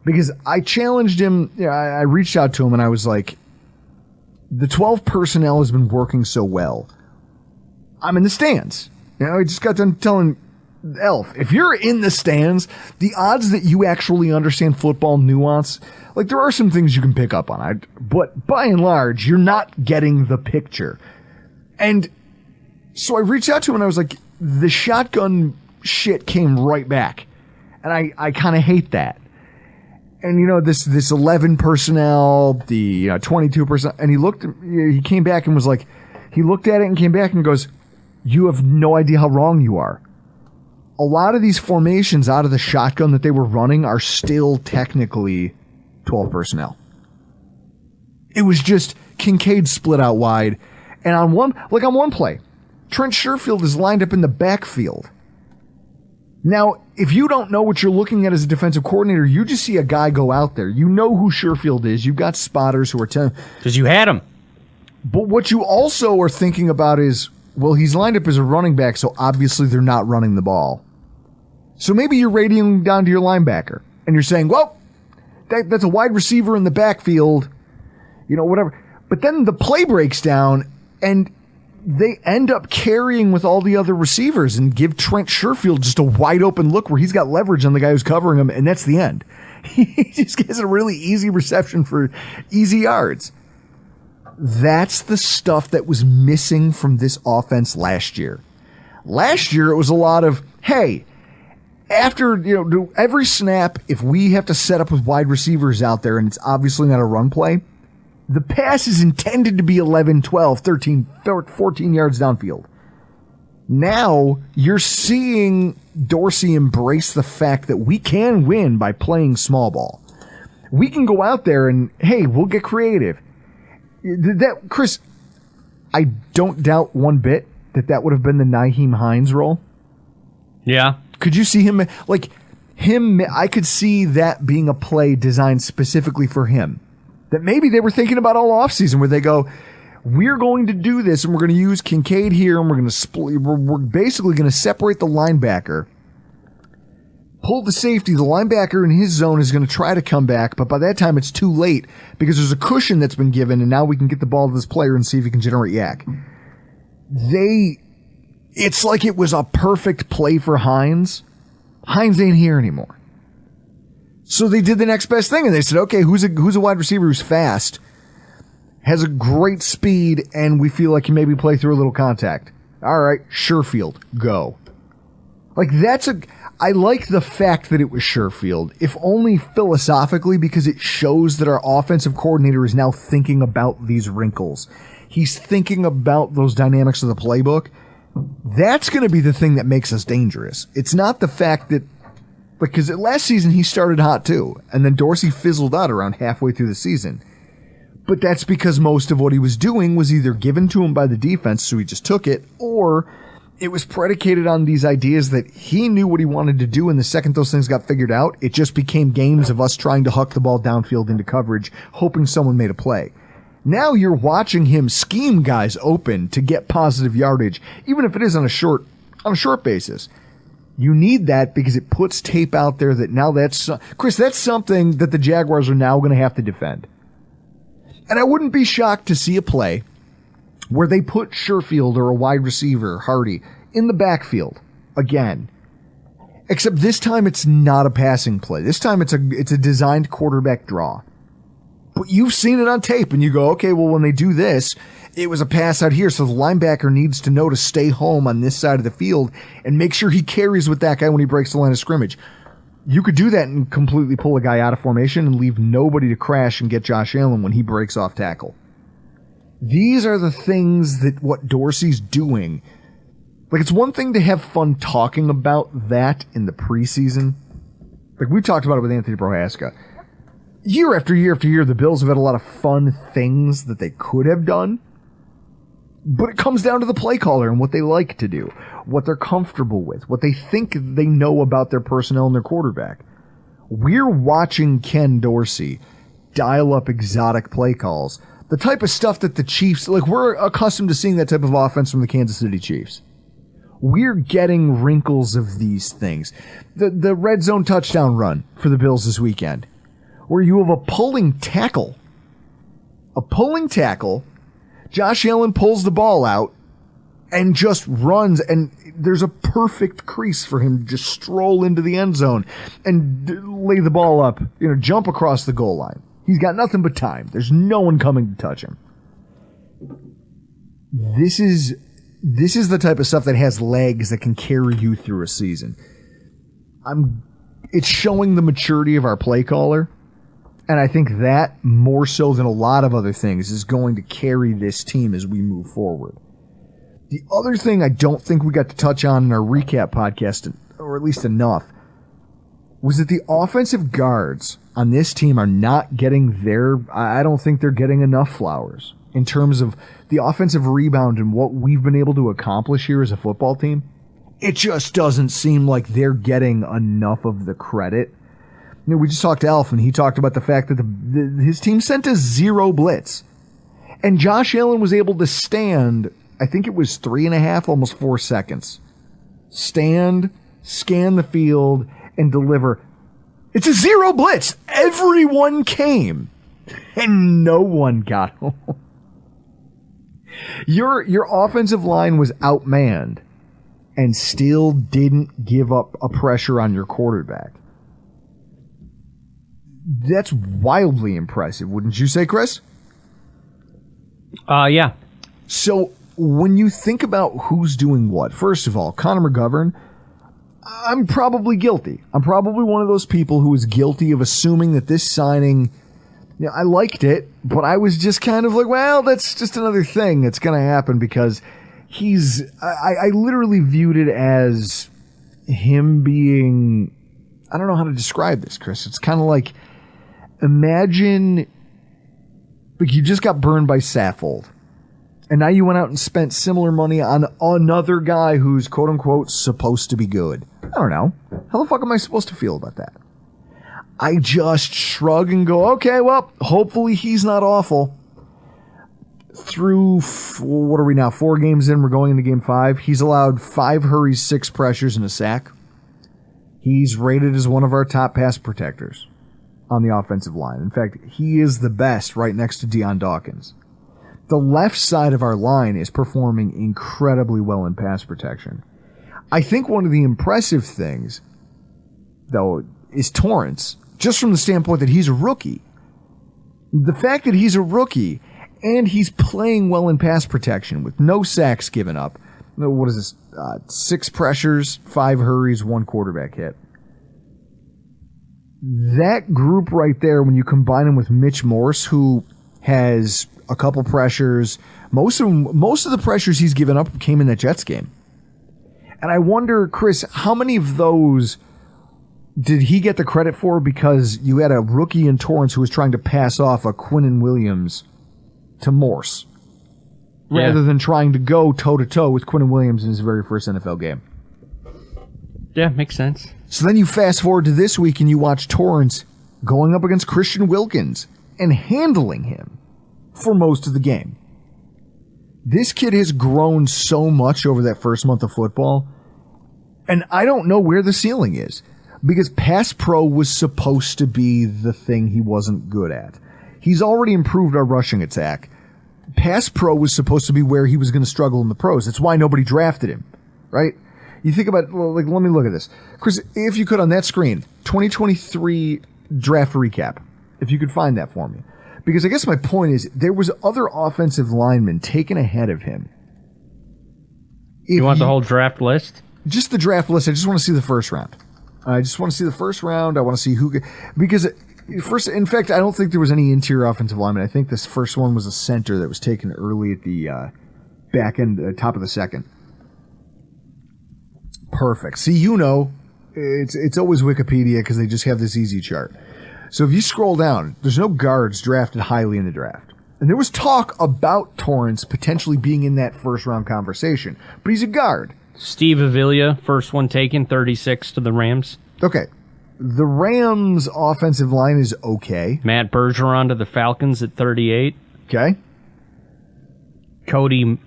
Because I challenged him, I reached out to him and I was like, the 12 personnel has been working so well. I'm in the stands. I just got done telling Elf, if you're in the stands, the odds that you actually understand football nuance, there are some things you can pick up on, but by and large, you're not getting the picture. And so I reached out to him and I was like, the shotgun shit came right back. And I kind of hate that. And, this 11 personnel, the 22%, and he came back and was like, he looked at it and came back and goes, you have no idea how wrong you are. A lot of these formations out of the shotgun that they were running are still technically 12 personnel. It was just Kincaid split out wide. And on one play, Trent Sherfield is lined up in the backfield. Now, if you don't know what you're looking at as a defensive coordinator, you just see a guy go out there. You know who Sherfield is. You've got spotters who are because you had him. But what you also are thinking about is, well, he's lined up as a running back, so obviously they're not running the ball. So maybe you're radioing down to your linebacker, and you're saying, well, that's a wide receiver in the backfield, whatever. But then the play breaks down, and they end up carrying with all the other receivers and give Trent Sherfield just a wide open look where he's got leverage on the guy who's covering him, and that's the end. He just gets a really easy reception for easy yards. That's the stuff that was missing from this offense last year. Last year, it was a lot of, hey, after, every snap, if we have to set up with wide receivers out there and it's obviously not a run play, the pass is intended to be 11, 12, 13, 14 yards downfield. Now you're seeing Dorsey embrace the fact that we can win by playing small ball. We can go out there and, hey, we'll get creative. Chris, I don't doubt one bit that would have been the Nyheim Hines role. Yeah. Could you see him, I could see that being a play designed specifically for him. That maybe they were thinking about all offseason where they go, we're going to do this and we're going to use Kincaid here and we're going to split. We're basically going to separate the linebacker, pull the safety. The linebacker in his zone is going to try to come back, but by that time it's too late because there's a cushion that's been given and now we can get the ball to this player and see if he can generate yak. It's like it was a perfect play for Hines. Hines ain't here anymore. So they did the next best thing, and they said, okay, who's a wide receiver who's fast, has a great speed, and we feel like can maybe play through a little contact. All right, Sherfield, go. I like the fact that it was Sherfield, if only philosophically, because it shows that our offensive coordinator is now thinking about these wrinkles. He's thinking about those dynamics of the playbook. That's going to be the thing that makes us dangerous. It's not the fact that, because last season he started hot too, and then Dorsey fizzled out around halfway through the season. But that's because most of what he was doing was either given to him by the defense, so he just took it, or it was predicated on these ideas that he knew what he wanted to do, and the second those things got figured out, it just became games of us trying to huck the ball downfield into coverage, hoping someone made a play. Now you're watching him scheme guys open to get positive yardage, even if it is on a short basis. You need that because it puts tape out there that now that's something that the Jaguars are now going to have to defend. And I wouldn't be shocked to see a play where they put Sherfield or a wide receiver, Hardy, in the backfield again. Except this time it's not a passing play. This time it's a designed quarterback draw. But you've seen it on tape, and you go, okay, well, when they do this, it was a pass out here, so the linebacker needs to know to stay home on this side of the field and make sure he carries with that guy when he breaks the line of scrimmage. You could do that and completely pull a guy out of formation and leave nobody to crash and get Josh Allen when he breaks off tackle. These are the things that what Dorsey's doing. It's one thing to have fun talking about that in the preseason. We talked about it with Anthony Prohaska. Year after year after year, the Bills have had a lot of fun things that they could have done. But it comes down to the play caller and what they like to do, what they're comfortable with, what they think they know about their personnel and their quarterback. We're watching Ken Dorsey dial up exotic play calls, the type of stuff that the Chiefs, we're accustomed to seeing that type of offense from the Kansas City Chiefs. We're getting wrinkles of these things. The red zone touchdown run for the Bills this weekend, where you have a pulling tackle. Josh Allen pulls the ball out and just runs, and there's a perfect crease for him to just stroll into the end zone and lay the ball up, jump across the goal line. He's got nothing but time. There's no one coming to touch him. This is the type of stuff that has legs that can carry you through a season. It's showing the maturity of our play caller. And I think that, more so than a lot of other things, is going to carry this team as we move forward. The other thing I don't think we got to touch on in our recap podcast, or at least enough, was that the offensive guards on this team are not getting I don't think they're getting enough flowers in terms of the offensive rebound and what we've been able to accomplish here as a football team. It just doesn't seem like they're getting enough of the credit. We just talked to Alf, and he talked about the fact that his team sent a 0 blitz. And Josh Allen was able to stand, I think it was 3.5, almost 4 seconds. Stand, scan the field, and deliver. It's a 0 blitz. Everyone came, and no one got home. Your offensive line was outmanned and still didn't give up a pressure on your quarterback. That's wildly impressive, wouldn't you say, Chris? Yeah. So when you think about who's doing what, first of all, Connor McGovern, I'm probably guilty. I'm probably one of those people who is guilty of assuming that this signing, I liked it, but I was just kind of like, well, that's just another thing that's going to happen because I literally viewed it as him being, I don't know how to describe this, Chris. It's kind of like, imagine like you just got burned by Saffold. And now you went out and spent similar money on another guy who's quote-unquote supposed to be good. I don't know. How the fuck am I supposed to feel about that? I just shrug and go, okay, well, hopefully he's not awful. Through, what are we now, 4 games in, we're going into game 5. He's allowed 5 hurries, 6 pressures, and a sack. He's rated as one of our top pass protectors on the offensive line. In fact, he is the best right next to Deion Dawkins. The left side of our line is performing incredibly well in pass protection. I think one of the impressive things, though, is Torrance, just from the standpoint that he's a rookie. The fact that he's a rookie and he's playing well in pass protection with no sacks given up. What is this? 6 pressures, 5 hurries, 1 quarterback hit. That group right there, when you combine him with Mitch Morse, who has a couple pressures. Most of the pressures he's given up came in that Jets game. And I wonder, Chris, how many of those did he get the credit for because you had a rookie in Torrance who was trying to pass off a Quinnen Williams to Morse rather than trying to go toe-to-toe with Quinnen Williams in his very first NFL game? Yeah, makes sense. So then you fast forward to this week and you watch Torrance going up against Christian Wilkins and handling him for most of the game. This kid has grown so much over that first month of football, and I don't know where the ceiling is, because pass pro was supposed to be the thing he wasn't good at. He's already improved our rushing attack. Pass pro was supposed to be where he was going to struggle in the pros. That's why nobody drafted him, right? You think about, like, let me look at this. Chris, if you could on that screen, 2023 draft recap, if you could find that for me. Because I guess my point is, there was other offensive linemen taken ahead of him. You want the whole draft list? Just the draft list. I just want to see the first round. I just want to see the first round. I want to see who... Because, first, in fact, I don't think there was any interior offensive lineman. I think this first one was a center that was taken early at the back end, top of the second. Perfect. See, it's always Wikipedia because they just have this easy chart. So if you scroll down, there's no guards drafted highly in the draft. And there was talk about Torrance potentially being in that first-round conversation. But he's a guard. Steve Avila, first one taken, 36 to the Rams. Okay. The Rams' offensive line is okay. Matt Bergeron to the Falcons at 38. Okay. Cody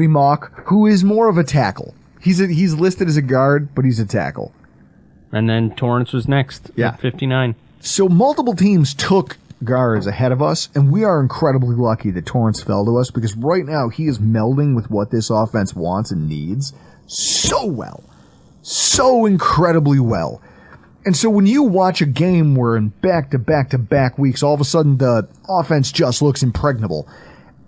Mock, who is more of a tackle. He's listed as a guard, but he's a tackle. And then Torrance was next at 59. So multiple teams took guards ahead of us, and we are incredibly lucky that Torrance fell to us because right now he is melding with what this offense wants and needs so well. So incredibly well. And so when you watch a game where in back-to-back-to-back weeks, all of a sudden the offense just looks impregnable,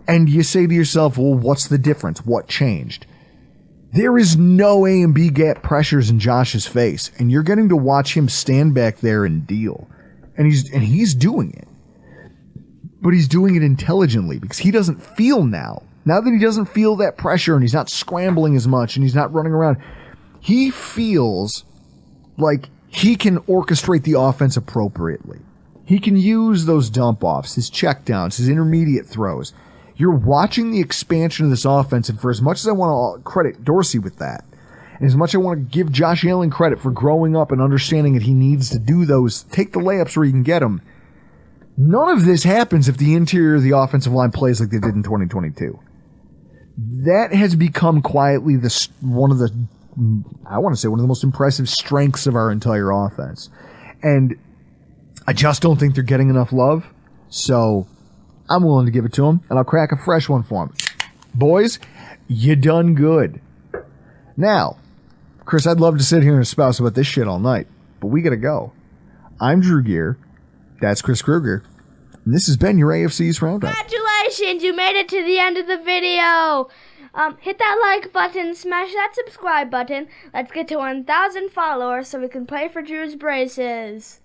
and you say to yourself, well, what's the difference? What changed? There is no A and B gap pressures in Josh's face, and you're getting to watch him stand back there and deal. And he's doing it. But he's doing it intelligently because he doesn't feel now that he doesn't feel that pressure and he's not scrambling as much and he's not running around, he feels like he can orchestrate the offense appropriately. He can use those dump offs, his checkdowns, his intermediate throws. You're watching the expansion of this offense, and for as much as I want to credit Dorsey with that, and as much as I want to give Josh Allen credit for growing up and understanding that he needs to do those, take the layups where you can get them, none of this happens if the interior of the offensive line plays like they did in 2022. That has become quietly one of the most impressive strengths of our entire offense. And I just don't think they're getting enough love, so I'm willing to give it to them, and I'll crack a fresh one for them. Boys, you done good. Now, Chris, I'd love to sit here and espouse about this shit all night, but we gotta go. I'm Drew Gear. That's Chris Kruger. And this has been your AFC East Roundup. Congratulations, you made it to the end of the video. Hit that like button, smash that subscribe button. Let's get to 1,000 followers so we can play for Drew's braces.